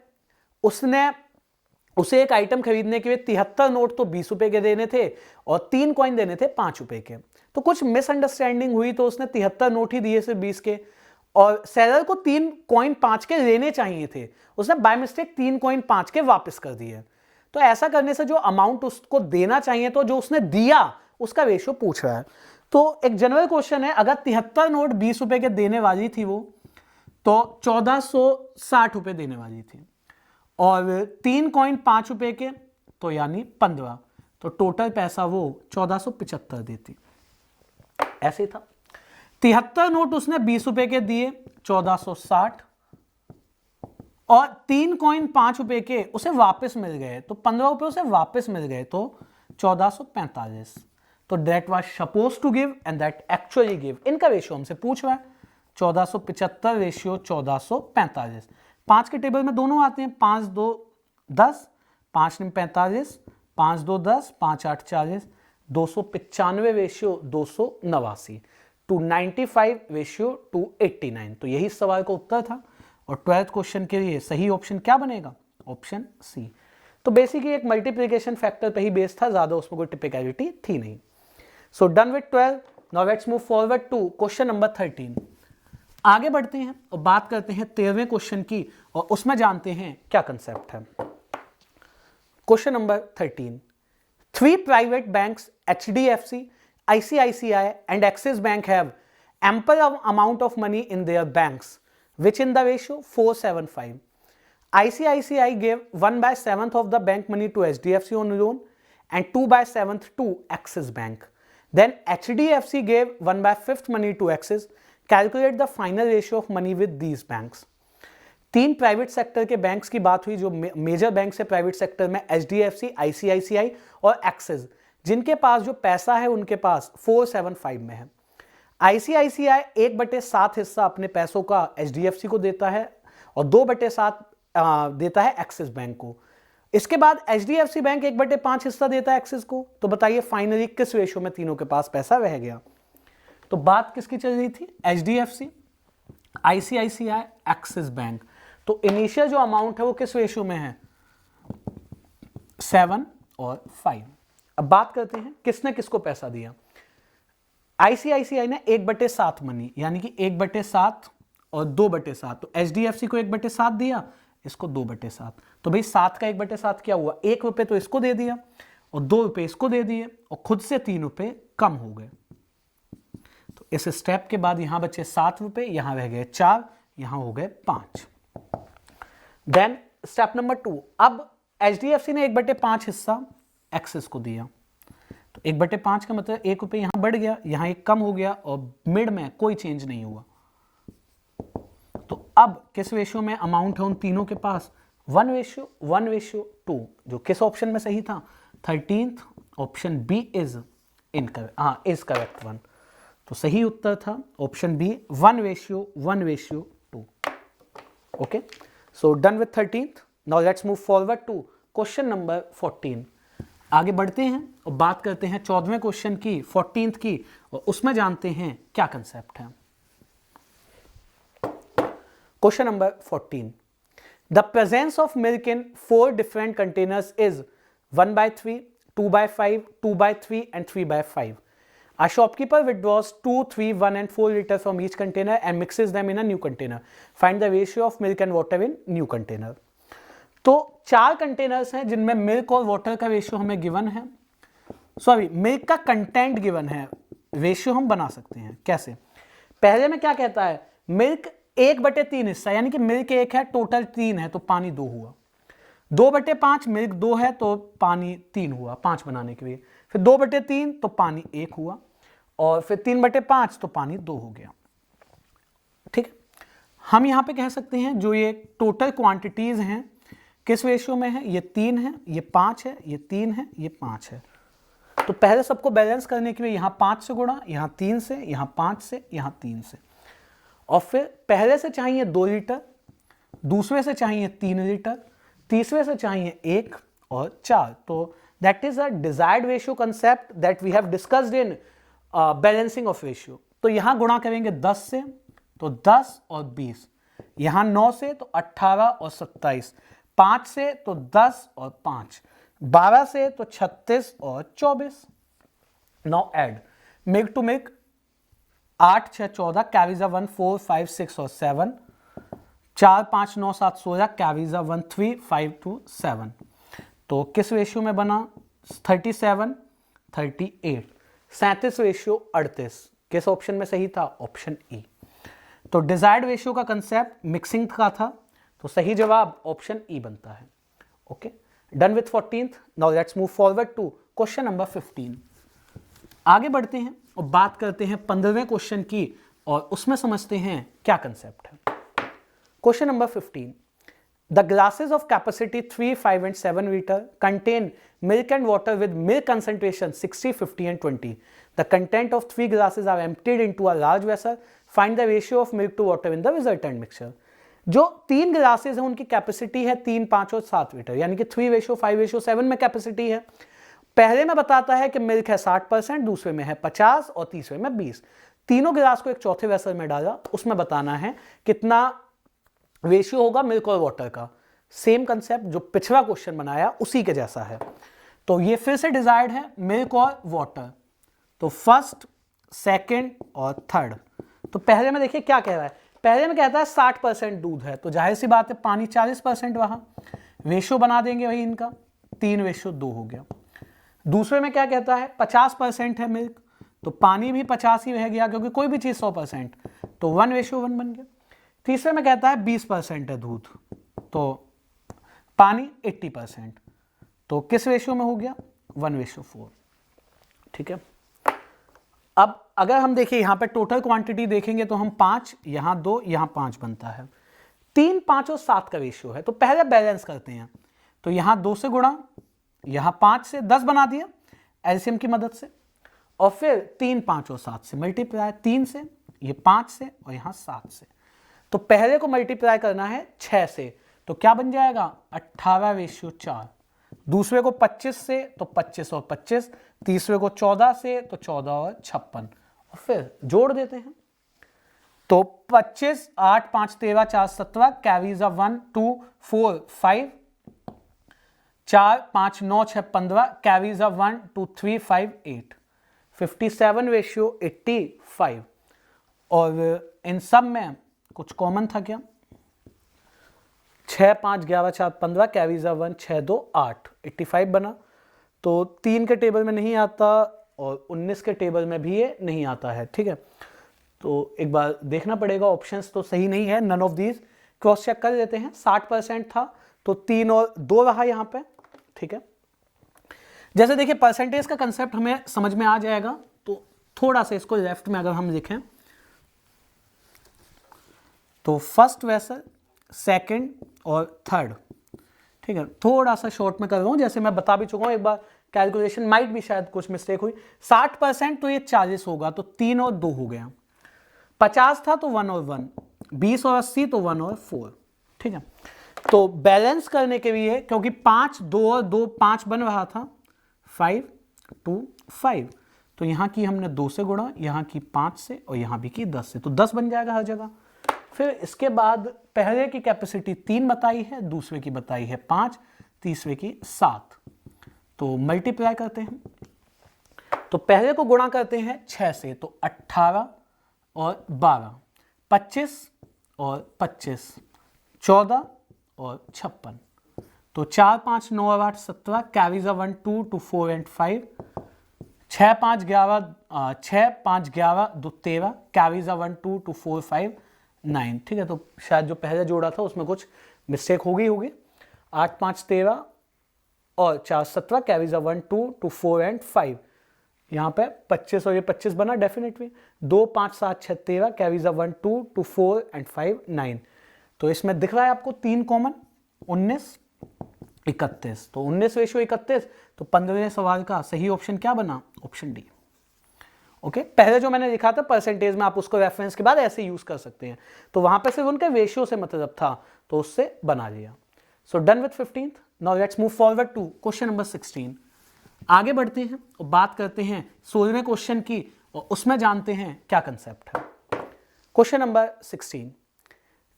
उसने उसे एक item खरीदने के लिए 73 note तो 20 रुपए के देने थे और 3 कॉइन देने थे 5 रुपए के। तो कुछ मिसअंडरस्टैंडिंग हुई तो उसने 73 नोट ही दिए सिर्फ 20 के, और सेलर को 3 कॉइन 5 के लेने चाहिए थे, उसने बाय मिस्टेक 3 कॉइन 5 के वापस कर दिए। तो ऐसा करने से जो अमाउंट उसको देना चाहिए तो जो उसने दिया उसका रेशियो पूछ रहा है। तो एक जनरल क्वेश्चन है, अगर 73 नोट 20 रुपए के देने वाली थी वो, तो 1460 रुपए देने वाली थी, और 3 कॉइन 5 रुपए के तो यानी 15, तो टोटल पैसा वो 1475 देती। ऐसे था। 73 नोट उसने 20 रुपए के दिए 1460, और 3 कॉइन 5 रुपए के उसे वापस मिल गए, तो 15 रुपए उसे वापस मिल गए, तो 1445। तो that was suppose to give and that actually give. इनका रेशियो हमसे पूछ रहा है, 1475 रेशियो 1445। 5 के टेबल में दोनों आते हैं, 5 2 10, 5 9 45, 5 2 10, 5 8 40, 295 रेशियो 289, 295 रेशियो 289। तो यही सवाल का उत्तर था, और 12th क्वेश्चन के लिए सही ऑप्शन क्या बनेगा? Option C. तो बेसिकली एक मल्टीप्लिकेशन फैक्टर पे ही बेस्ड था, ज्यादा उसमें कोई टिपिकलिटी थी नहीं। So done with 12। Now let's move forward to question number 13। आगे बढ़ते हैं और बात करते हैं 13वें क्वेश्चन की, और उसमें जानते हैं क्या कंसेप्ट है। Question number 13, 3 private banks HDFC, ICICI and Axis Bank have ample amount of money in their banks, which in the ratio 475. ICICI gave 1/7 of the bank money to HDFC on loan and 2/7 to Axis Bank. Then HDFC gave 1/5 money to Axis. Calculate the final ratio of money with these banks. 3 private sector के banks की बात हुई, जो major bank है private sector में, HDFC, ICICI और axis, जिनके पास जो पैसा है उनके पास 475 में है। ICICI 1/7 हिस्सा अपने पैसों का HDFC को देता है और 2/7 देता है एक्सिस बैंक को। इसके बाद HDFC बैंक 1/5 हिस्सा देता है एक्सिस को। तो बताइए फाइनली किस रेशियो में तीनों के पास पैसा रह गया? तो बात किसकी चल रही थी? HDFC, ICICI, axis bank. तो इनिशियल जो अमाउंट है वो किस रेशियो में है? 7 और 5। अब बात करते हैं किसने किसको पैसा दिया। आईसीआईसीआई ने 1/7 मनी यानी कि 1/7 और 2/7, तो एचडीएफसी को 1/7 दिया, इसको 2/7, तो भाई 7 का 1/7 क्या हुआ, 1 रुपए तो इसको दे दिया और 2 रुपए इसको दे दिए और खुद से 3 रुपए कम हो गए। तो इस स्टेप के बाद यहां बचे 7 रुपए, यहां रह गए 4, यहां हो गए 5। देन स्टेप नंबर 2, अब एचडीएफसी ने 1/5 हिस्सा एक्सिस को दिया, तो 1/5 का मतलब 1 रुपए यहां बढ़ गया, यहां 1 कम हो गया और मिड में कोई चेंज नहीं हुआ। तो अब किस रेशियो में अमाउंट है उन तीनों के पास, 1:1:2, जो किस ऑप्शन में सही था, 13th option B is incorrect, is correct one. तो सही उत्तर था option B 1:1:2। Okay, so done with 13th। Now let's move forward to question number 14। आगे बढ़ते हैं और बात करते हैं 14वें क्वेश्चन की, 14th की, और उसमें जानते हैं क्या कंसेप्ट है। Question number 14, the presence of milk in 4 different containers is 1/3, 2/5, 2/3 and 3/5. A shopkeeper withdraws 2, 3, 1 and 4 liters from each container and mixes them in a new container. Find the ratio of milk and water in new container. तो 4 containers हैं जिनमें milk और water का ratio हमें given है, sorry milk का content given है, ratio हम बना सकते हैं कैसे। पहले में क्या कहता है, मिल्क 1/3 हिस्सा, यानी कि मिल्क 1 है, टोटल 3 है, तो पानी 2 हुआ। 2/5 मिल्क 2 है तो पानी 3 हुआ 5 बनाने के लिए, फिर 2/3 तो पानी 1 हुआ, और फिर 3/5 तो पानी 2 हो गया। ठीक है, हम यहां पे कह सकते हैं जो ये टोटल क्वांटिटीज हैं किस रेशियो में है, ये 3 है, ये 5 है, ये 3 है, ये 5 है। तो पहले सबको बैलेंस करने के लिए यहां 5 से गुणा, यहां 3 से, यहां 5 से, यहां 3 से, और फिर पहले से चाहिए 2 लीटर, दूसरे से चाहिए 3 लीटर, तीसरे से चाहिए 1 और 4। तो that is a desired ratio concept that we have discussed in balancing of ratio. तो यहां गुणा करेंगे 10 से तो 10 और 20, यहां 9 से तो 18 और 27, 5 से तो 10 और 5, 12 से तो 36 और 24। Now add milk to milk, 8, 6, 14 carries a 1, 4, 5, 6 और 7, 4, 5, 9, 7, 16 कैरीज अ 1, 3, 5, 2, 7। तो किस रेशियो में बना, 37, 38, 37 रेशियो 38, किस ऑप्शन में सही था, ऑप्शन ई। तो डिजायर्ड रेशियो का कंसेप्ट मिक्सिंग का था, तो सही जवाब ऑप्शन ई बनता है। Okay, done with 14th। Now let's move forward to question number 15। आगे बढ़ते हैं और बात करते हैं 15वें क्वेश्चन की, और उसमें समझते हैं क्या कंसेप्ट है। Question number 15, the glasses of capacity 3, 5 and 7 liter contain milk and water with milk concentration 60, 50 and 20. The content of 3 glasses are emptied into a large vessel. Find the ratio of milk to water in the resultant mixture. जो 3 glasses हैं उनकी capacity है 3, 5 और 7 litre, यानी कि 3:5:7 में capacity है। पहले में बताता है कि मिल्क है 60%, दूसरे में है 50 और तीसरे में 20। तीनों गिलास को एक चौथे वेसल में डाला, उसमें बताना है कितना रेशियो होगा मिल्क और वाटर का। सेम कंसेप्ट जो पिछला क्वेश्चन बनाया उसी के जैसा है। तो ये फिर से डिजायर्ड है मिल्क और वाटर, तो फर्स्ट, सेकंड और थर्ड। तो पहले में देखिए क्या कह रहा है, पहले में कहता है 60% दूध है, तो जाहिर सी बात है पानी 40% वहां, रेशियो बना देंगे वही इनका, 3:2 हो गया। दूसरे में क्या कहता है 50% है मिल्क, तो पानी भी 50 ही रह गया क्योंकि कोई भी चीज 100%, तो 1:1 बन गया। तीसरे में कहता है 20% है दूध, तो पानी 80%, तो किस रेशियो में हो गया, 1:4। ठीक है, अब अगर हम देखिए यहां पे टोटल क्वांटिटी देखेंगे तो हम 5, यहां 2, यहां 5 बनता है। 3, 5 और 7 का रेशियो है, तो पहले बैलेंस करते हैं। तो यहां 2 से गुणा, यहां 5 से 10 बना दिया एलसीएम की मदद से, और फिर 3, 5 और 7 से मल्टीप्लाई, 3 से, ये 5 से और यहां 7 से। तो पहले को मल्टीप्लाई करना है 6 से, तो क्या बन जाएगा 18:4। दूसरे को 25 से तो 25 और 25, तीसरे को 14 से तो 14 और 56, और फिर जोड़ देते हैं। तो 25, 8, 5, 13, 4, 17 कैरीज अ 1, 2, 4, 5, 4, 5, 9, 6, 15 कैरीज अ 1, 2, 3, 5, 8। 57:85। और इन सब में कुछ कॉमन था क्या? 6, 5, 11, 4, 15, कैरीज 1, 6, 2, 8, 85 बना। तो 3 के टेबल में नहीं आता और 19 के टेबल में भी ये नहीं आता है, ठीक है। तो एक बार देखना पड़ेगा, ऑप्शंस तो सही नहीं है, none of these. Cross check कर देते हैं। 60% था तो 3 और 2 रहा यहाँ पे, ठीक है। जैसे देखिए परसेंटेज का कंसेप्ट हमें समझ में आ जाएगा, तो थोड़ा सा इसको लेफ्ट में अगर हम लिखें तो फर्स्ट वेसल, सेकंड और थर्ड, ठीक है। थोड़ा सा शॉर्ट में कर रहा हूं, जैसे मैं बता भी चुका हूं एक बार, कैलकुलेशन माइट भी शायद कुछ मिस्टेक हुई। 60% तो ये 40 होगा, तो 3 और 2 हो गया। 50 था तो 1 और 1, 20 और 80 तो 1 और 4, ठीक है। तो बैलेंस करने के लिए, क्योंकि 5, 2 और 2, 5 बन रहा था, 5, 2, 5, तो यहां की हमने 2 से गुणा, यहां की 5 से और यहां भी की 10 से, तो 10 बन जाएगा हर जगह। फिर इसके बाद पहले की कैपेसिटी 3 बताई है, दूसरे की बताई है 5, तीसरे की 7, तो मल्टीप्लाई करते हैं। तो पहले को गुणा करते हैं 6 से, तो 18 और 12, 25 और 25, 14 और 56, तो 4, 5, 9 और 8, 17, कैरीज 1, 2, 2, 4 एंड 5, 6, 5, 11, 6, 5, 11, 2, 13, कैरीज 1, 2, 2, 4, 5, 9, ठीक है। तो शायद जो पहले जोड़ा था उसमें कुछ मिस्टेक हो गई होगी। 8, 5, 13 और 4, 17, कैरीज 1, 2, 2, 4 एंड 5, यहाँ पे 25 और ये 25 बना डेफिनेटली। 2, 5, 7, 6, 13, कैरीज 1, 2, 2, 4 एंड 5, 9, तो इसमें दिख रहा है आपको 3 कॉमन, 19, 31, तो 19:31, तो 15वें सवाल का सही ऑप्शन क्या बना? Option D. ओके, पहले जो मैंने लिखा था परसेंटेज में, आप उसको रेफरेंस के बाद ऐसे यूज कर सकते हैं, तो वहां पे सिर्फ उनके रेशियो से मतलब था, तो उससे बना लिया। So done with 15th। Now let's move forward to question number 16। आगे बढ़ते हैं और बात करते हैं 16वें क्वेश्चन की, और उसमें जानते हैं क्या कंसेप्ट है। Question number 16।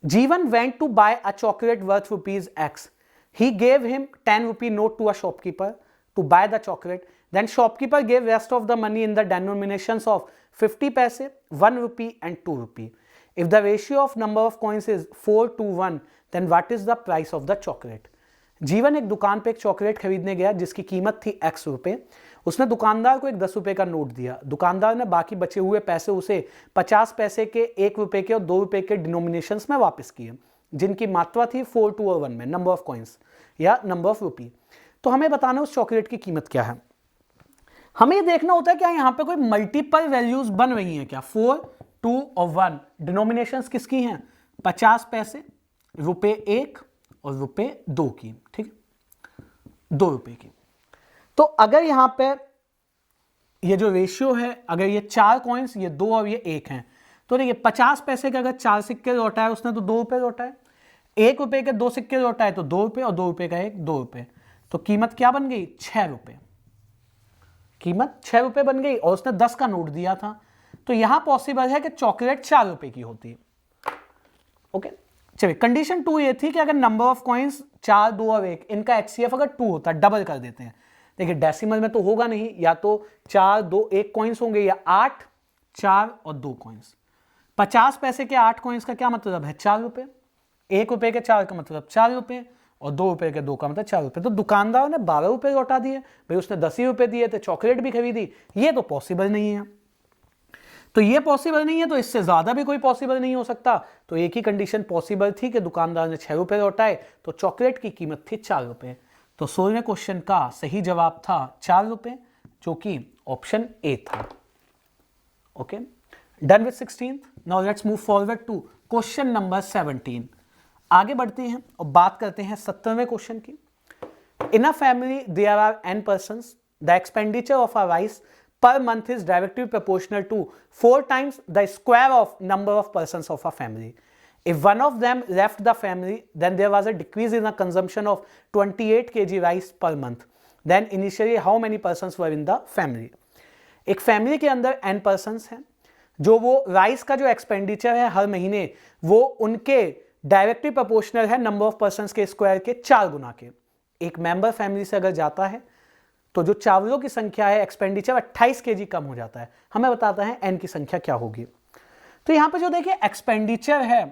Jeevan went to buy a chocolate worth ₹X. He gave him 10 rupee note to a shopkeeper to buy the chocolate. Then shopkeeper gave rest of the money in the denominations of 50 paise, 1 rupee and 2 rupee. If the ratio of number of coins is 4 to 1, then what is the price of the chocolate? जीवन एक दुकान पे एक chocolate खरीदने गया जिसकी कीमत थी X रुपए। उसने दुकानदार को एक 10 रुपए का नोट दिया। दुकानदार ने बाकी बचे हुए पैसे उसे 50 पैसे के, 1 रुपए के और 2 रुपए के डिनोमिनेशंस में वापस किए, जिनकी मात्रा थी 4, 2 और 1 में, नंबर ऑफ कॉइन्स या नंबर ऑफ रुपी। तो हमें बताना उस चॉकलेट की कीमत क्या है। हमें ये देखना होता है क्या यहाँ पे कोई मल्टीपल वैल्यूज बन रही हैं क्या? 4, 2 और 1 डिनोमिनेशंस किसकी हैं? 50 पैसे, रुपए 1 और रुपए 2 की, ठीक है, 2 रुपए की। तो अगर यहां पे ये जो रेशियो है, अगर ये 4 कॉइन्स, ये 2 और ये 1 हैं, तो देखिए 50 पैसे के अगर 4 सिक्के लौटाए उसने तो 2 रुपए लौटाए, 1 रुपए के 2 सिक्के लौटाए तो 2 रुपए, और 2 रुपए का 1, 2 रुपए, तो कीमत क्या बन गई? 6 रुपए। कीमत 6 रुपए बन गई, और उसने 10 का नोट दिया था, तो यहां पॉसिबल है कि चॉकलेट 4 रुपए की होती। ओके, चलिए कंडीशन 2 ये थी कि अगर नंबर ऑफ कॉइन्स 4, 2 और 1, इनका HCF अगर 2 होता, डबल कर देते हैं। देखिए डेसिमल में तो होगा नहीं, या तो 4, 2, 1 कॉइन्स होंगे, या 8, 4 और 2 कॉइन्स। 50 पैसे के 8 कॉइन्स का क्या मतलब है? 4 रुपए। 1 रुपए के 4 का मतलब 4 रुपए, और 2 रुपए के 2 का मतलब 4 रुपए। तो दुकानदार ने 12 रुपए लौटा दिए, भाई उसने 10 ही रुपए दिए थे, चॉकलेट भी खरीदी। ये तो पॉसिबल नहीं है। तो ये पॉसिबल नहीं है, तो इससे ज्यादा भी कोई पॉसिबल नहीं हो सकता। तो एक ही कंडीशन पॉसिबल थी कि दुकानदार ने 6 रुपए लौटाए, तो चॉकलेट की कीमत थी 4 रुपए। तो 16वें क्वेश्चन का सही जवाब था 4 रुपए, जो कि ऑप्शन ए था। Okay, done with 16th। Now let's move forward to question number 17। आगे बढ़ते हैं और बात करते हैं 17वें क्वेश्चन की। In a family there are n persons. The expenditure of a rice per month is directly proportional to 4 times the square of number of persons of a family. If one of them left the family, then there was a decrease in the consumption of 28 kg rice per month. Then initially how many persons were in the family? एक family के अंदर n persons हैं, जो वो rice का जो expenditure है हर महीने, वो उनके डायरेक्टली प्रोपोर्शनल है नंबर ऑफ पर्संस के स्क्वायर के 4 गुना के। एक मेंबर फैमिली से अगर जाता है तो जो चावलों की संख्या है एक्सपेंडिचर 28 kg कम हो जाता है। हमें बताता है n की संख्या क्या होगी। तो यहां पे जो देखिए एक्सपेंडिचर है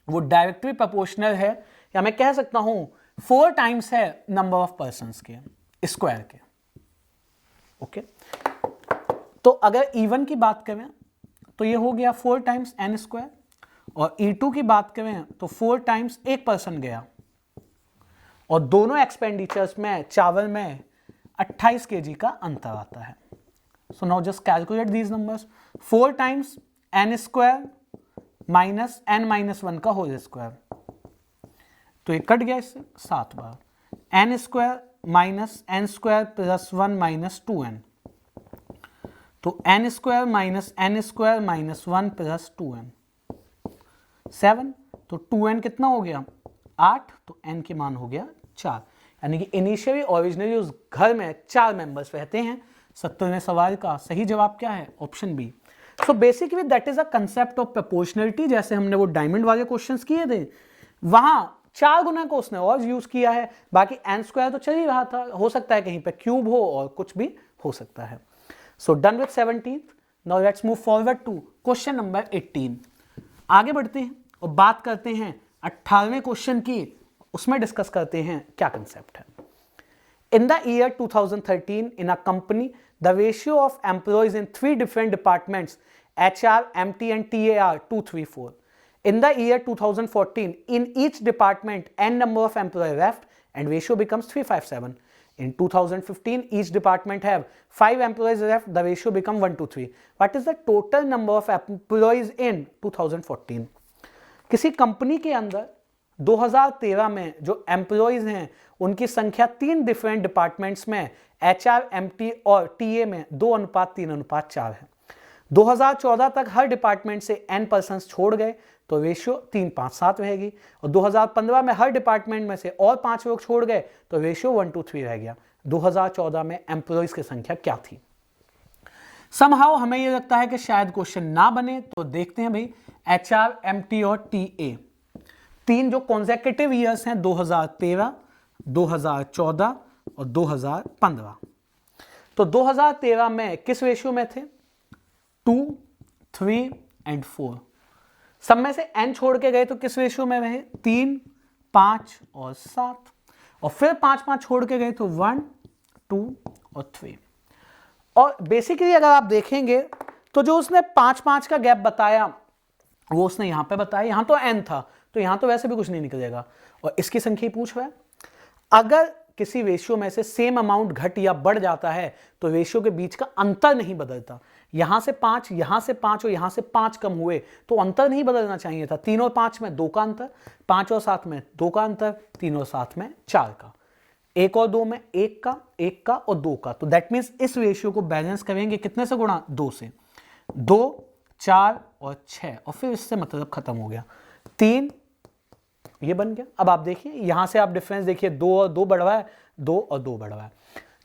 वो डायरेक्टली प्रोपोर्शनल है, या मैं कह सकता हूं 4 टाइम्स है नंबर ऑफ पर्संस के स्क्वायर के। ओके, तो अगर E1 की बात करें तो ये हो गया 4 टाइम्स n स्क्वायर, और E2 की बात करें तो 4 टाइम्स एक पर्सन गया, और दोनों एक्सपेंडिचर्स में चावल में 28 kg का अंतर आता है। So now just calculate these numbers. 4 times n square minus n minus 1 का होल स्क्वायर, तो ये कट गया इससे 7 बार। n square minus n square plus 1 minus 2n, तो n square minus n square minus 1 plus 2n 7, तो 2n कितना हो गया 8, तो n के मान हो गया 4। यानी कि इनिशियली ओरिजिनली उस घर में 4 मेंबर्स रहते हैं। 70वें सवाल का सही जवाब क्या है? Option B. So basically that is a concept of proportionality. जैसे हमने वो डायमंड वाले क्वेश्चंस किए थे, वहां 4 गुना को उसने और यूज किया है, बाकी n स्क्वायर तो चल ही रहा था, हो सकता है कहीं पे क्यूब हो और कुछ भी हो सकता है। So done with 17th। Now let's move forward to question number 18। आगे बढ़ते हैं और बात करते हैं 18वें क्वेश्चन की, उसमें डिस्कस करते हैं क्या कंसेप्ट है। In the year 2013 in a company the ratio of employees in 3 different departments HR, MT and TAR 2, 3, 4. In the year 2014, in each department, n number of employees left and ratio becomes 357. In 2015, each department have 5 employees left, the ratio become 1 to 3. What is the total number of employees in 2014? किसी company के अंदर 2013 में जो employees हैं उनकी संख्या 3 different departments में HR, MT और TA में 2:3:4 है। 2014 तक हर डिपार्टमेंट से n पर्सन्स छोड़ गए तो रेशियो 3:5:7 रहेगी, और 2015 में हर डिपार्टमेंट में से और 5 लोग छोड़ गए तो रेशियो 1:3 रह गया। 2014 में एम्प्लॉयज की संख्या क्या थी? समहाउ हमें यह लगता है कि शायद क्वेश्चन ना बने, तो देखते हैं भाई। HR, MT और TA 3 जो कॉन्सेक्यूटिव ईयर्स हैं 2013, 2014 और 2015। तो 2013 में किस रेशियो में थे? 2, 3 एंड 4। सब में से n छोड़ के गए तो किस रेशियो में रहे? 3, 5 और 7, और फिर 5 छोड़ के गए तो 1, 2 और 3। और बेसिकली अगर आप देखेंगे तो जो उसने 5 का गैप बताया वो उसने यहां पे बताया, यहां तो n था तो यहां तो वैसे भी कुछ नहीं निकलेगा, और इसकी संख्या पूछ रहा है। अगर किसी रेशियो में से सेम अमाउंट घट या बढ़ जाता है तो रेशियो के बीच का अंतर नहीं बदलता। यहां से 5, यहां से 5 और यहां से 5 कम हुए तो अंतर नहीं बदलना चाहिए था। 3 और 5 में 2 का अंतर, 5 और 7 में 2 का अंतर, 3 और 7 में 4 का, 1 और 2 में 1 का और 2 का। तो दैट मीन्स इस रेशियो को बैलेंस करेंगे कितने से गुणा? 2 से। 2, 4 और 6, और फिर इससे मतलब खत्म हो गया। 3 ये बन गया। अब आप देखिए यहां से आप डिफरेंस देखिए, 2 और 2 बढ़ रहा है, 2 और 2 बढ़ रहा है।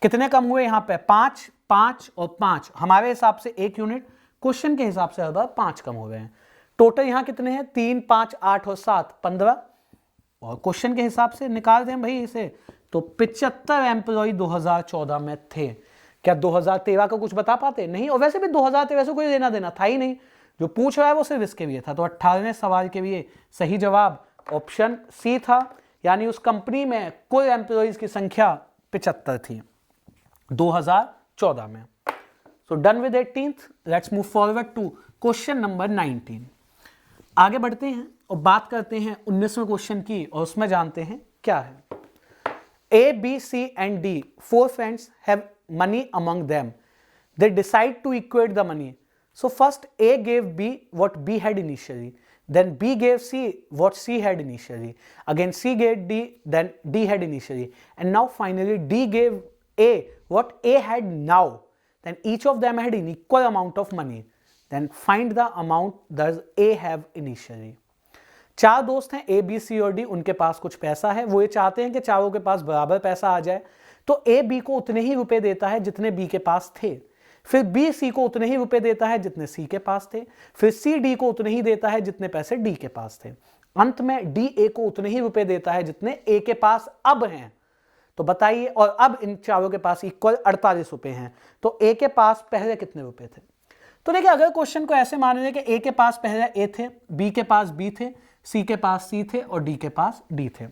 कितने कम हुए यहां पे? 5, 5 और 5। हमारे हिसाब से 1 यूनिट, क्वेश्चन के हिसाब से हर बार 5 कम हो गए हैं। टोटल यहां कितने हैं? 3, 5, 8 और 7 15, और क्वेश्चन के हिसाब से निकाल दें भाई इसे, तो 75 एम्प्लॉय 2014 में थे। क्या 2013 का कुछ बता पाते? नहीं, और वैसे भी 2013 से कोई लेना देना था ही नहीं। जो पूछ रहा है वो सिर्फ इसके लिए था। तो 18वें सवाल के लिए सही जवाब ऑप्शन सी था, यानी उस कंपनी में कुल एम्प्लॉयज की संख्या 75 थी 2014 में। So done with 18th। Let's move forward to question number 19। आगे बढ़ते हैं और बात करते हैं 19वें क्वेश्चन की, और उसमें जानते हैं क्या है। A, B, C and D 4 friends have money among them. They decide to equate the money. So first A gave B what B had initially, then B gave C what C had initially, again C gave D, then D had initially, and now finally D gave A what A had now. Then each of them had an equal amount of money. Then find the amount does A have initially. 4 दोस्त हैं A, B, C और D, उनके पास कुछ पैसा है। वो ये चाहते हैं कि चारों के पास बराबर पैसा आ जाए। तो A B को उतने ही रुपए देता है जितने B के पास थे, फिर B C को उतने ही रुपए देता है जितने C के पास थे, फिर C D को उतने ही देता है जितने पैसे D के पास थे। अंत में D A को उतने ही रुपए देता है जितने A के पास अब हैं। तो बताइए, और अब इन चारों के पास इक्वल 48 रुपए हैं, तो ए के पास पहले कितने रुपए थे? तो देखिए, अगर क्वेश्चन को ऐसे मान लीजिए कि ए के पास पहले ए थे, बी के पास बी थे, सी के पास सी थे और डी के पास डी थे,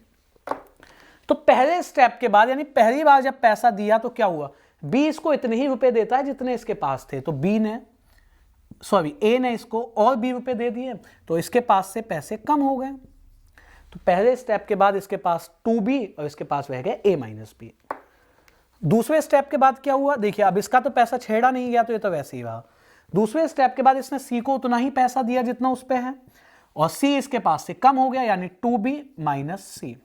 तो पहले स्टेप के बाद यानी पहली बार जब पैसा दिया तो क्या हुआ, बी इसको इतने ही रुपए देता है जितने इसके पास थे, तो ए ने इसको और बी रुपए दे दिए, तो इसके पास से पैसे कम हो गए। तो पहले स्टेप के बाद इसके पास 2b और इसके पास रह गए a माइनस बी। दूसरे स्टेप के बाद क्या हुआ, देखिए अब इसका तो पैसा छेड़ा नहीं गया, तो ये तो वैसे ही रहा। दूसरे स्टेप के बाद इसने c को उतना ही पैसा दिया जितना उस पे है, और c इसके पास से कम हो गया, यानी 2b माइनस सी।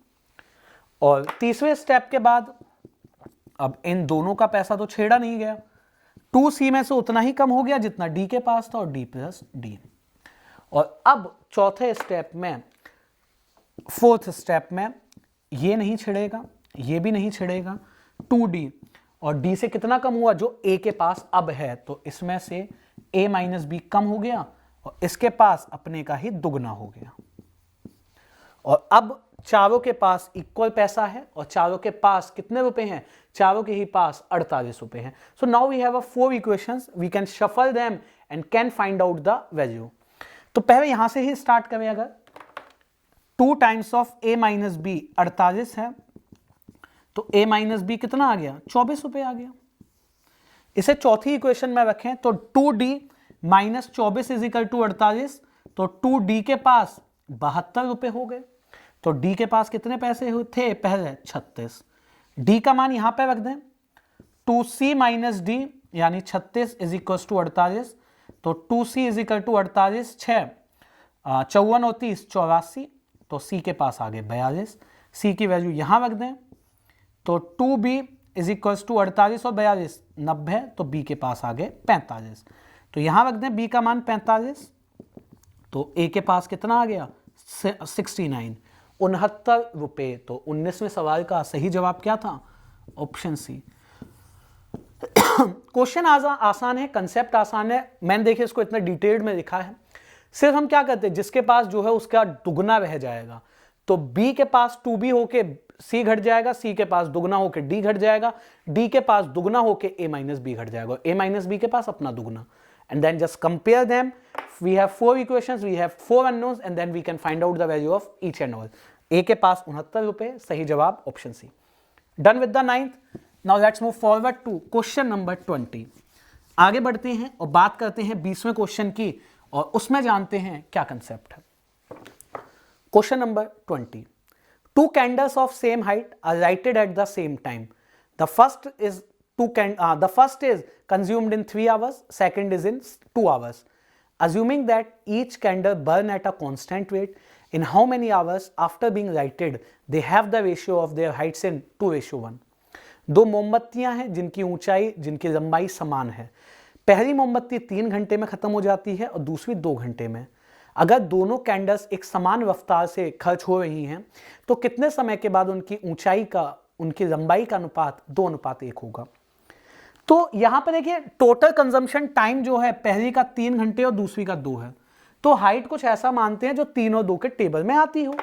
और तीसरे स्टेप के बाद अब इन दोनों का पैसा तो छेड़ा नहीं गया, 2c में से उतना ही कम हो गया जितना d के पास था, और d प्लस डी। और अब चौथे स्टेप में, फोर्थ स्टेप में ये नहीं छिड़ेगा, ये भी नहीं छिड़ेगा, 2d और d से कितना कम हुआ, जो a के पास अब है, तो इसमें से a माइनस बी कम हो गया और इसके पास अपने का ही दुगना हो गया। और अब चारों के पास इक्वल पैसा है और चारों के पास कितने रुपए हैं, चारों के ही पास 48 रुपए हैं। So now we have 4 equations, we can shuffle them and can find out the value. तो पहले यहां से ही स्टार्ट करें, अगर 2 times of a minus B 48 है, तो a माइनस बी कितना आ गया, 24 रुपए आ गया। इसे चौथी इक्वेशन में रखें तो 2d minus 24 is equal to 48, तो 2d के पास 72 रुपए हो गए। तो d के पास कितने पैसे थे पहले, 36। d का मान यहां पे रख दें, 2c माइनस डी यानी 36 इज इक्वल टू 48, तो 2c इज इक्वल टू 48, 6 54 और 30 84, तो c के पास आ गए 42। c की वैल्यू यहां रख दें, तो 2b इज इक्वल टू 48 और 42 90, तो b के पास आ गए 45। तो यहां रख दें b का मान 45, तो a के पास कितना आ गया 69 रुपए। तो 19वें सवाल का सही जवाब क्या था, ऑप्शन सी। क्वेश्चन आसान है, कंसेप्ट आसान है, मैंने देखिए इसको इतना डिटेल्ड में लिखा है। सिर्फ हम क्या करते हैं, जिसके पास जो है उसका दुगना रह जाएगा, तो b के पास 2b होके c घट जाएगा, c के पास दुगना होके d घट जाएगा, d के पास दुगना होके a माइनस बी घट जाएगा, a माइनस बी के पास अपना दुगना, and then just compare them. We have 4 equations, we have 4 unknowns, and then we can find out the value of each and all. a के पास 69 रुपए, सही जवाब option C. Done with the 9th. Now let's move forward to question number 20. आगे बढ़ते हैं और बात करते हैं 20वें क्वेश्चन की, और उसमें जानते हैं क्या कंसेप्ट है। Question number 20. 2 candles of same height are lighted at the same time. The first is consumed in 3 hours, second is in 2 hours. Assuming that each candle burn at a constant rate, in how many hours after being lighted they have the ratio of their heights in 2:1. दो मोमबत्तियां हैं जिनकी ऊंचाई, जिनकी लंबाई समान है। पहली मोमबत्ती 3 घंटे में खत्म हो जाती है और दूसरी 2 घंटे में। अगर दोनों कैंडल्स एक समान रफ्तार से खर्च हो रही हैं, तो कितने समय के बाद उनकी ऊंचाई का, उनकी लंबाई का अनुपात 2:1 होगा। तो यहां पर देखिए टोटल कंजम्पशन टाइम जो है पहली का 3 घंटे और दूसरी का 2 है, तो हाइट कुछ ऐसा मानते हैं जो 3 और 2 के टेबल में आती हो।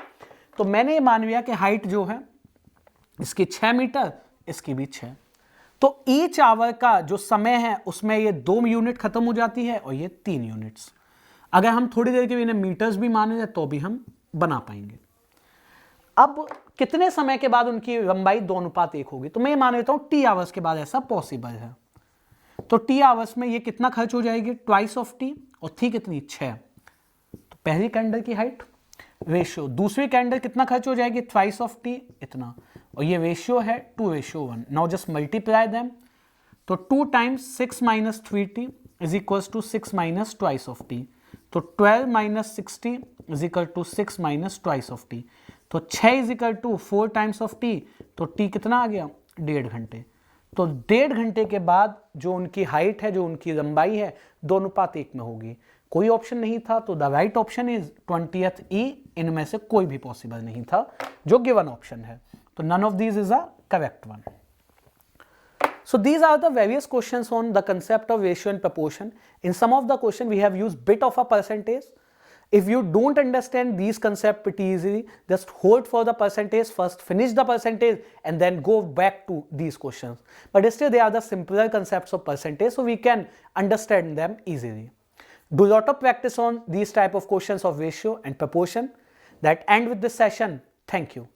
तो मैंने ये मान लिया कि हाइट जो है इसकी 6 मीटर, इसकी भी 6, तो ईच आवर का जो समय है उसमें ये 2 यूनिट खत्म हो जाती है और ये 3 यूनिट्स। अगर हम थोड़ी देर के लिए इन्हें मीटर्स भी माने तो भी हम बना पाएंगे। अब कितने समय के बाद उनकी लंबाई 2:1 होगी, तो मैं ये मान लेता हूं टी आवर्स के बाद ऐसा पॉसिबल है। तो टी आवर्स में ये कितना खर्च हो जाएगी, ट्वाइस ऑफ टी, और थी कितनी 6। तो पहली कैंडल की हाइट रेशियो, दूसरी कैंडल कितना खर्च हो जाएगी, ट्वाइस ऑफ टी इतना, और ये रेशियो है 2:1। नाउ जस्ट मल्टीप्लाई देम, तो 2 times 6 minus 3t is equals to 6 minus twice of T, तो 12 minus 60 is equal to 6 minus twice of T, तो 6 is equal to 4 times of T, तो T कितना आ गया 1.5 घंटे। तो 1.5 घंटे के बाद जो उनकी हाइट है, जो उनकी लंबाई है 2:1 में होगी। कोई ऑप्शन नहीं था, तो the right option is 20th E। इनमें से कोई भी पॉसिबल नहीं था जो गिवन ऑप्शन है, तो none of these is a correct one. So these are the various questions on the concept of ratio and proportion. In some of the question we have used bit of a percentage, If you don't understand these concepts pretty easily, just hold for the percentage first, finish the percentage, and then go back to these questions. But still, they are the simpler concepts of percentage, so we can understand them easily. Do a lot of practice on these type of questions of ratio and proportion. That end with this session. Thank you.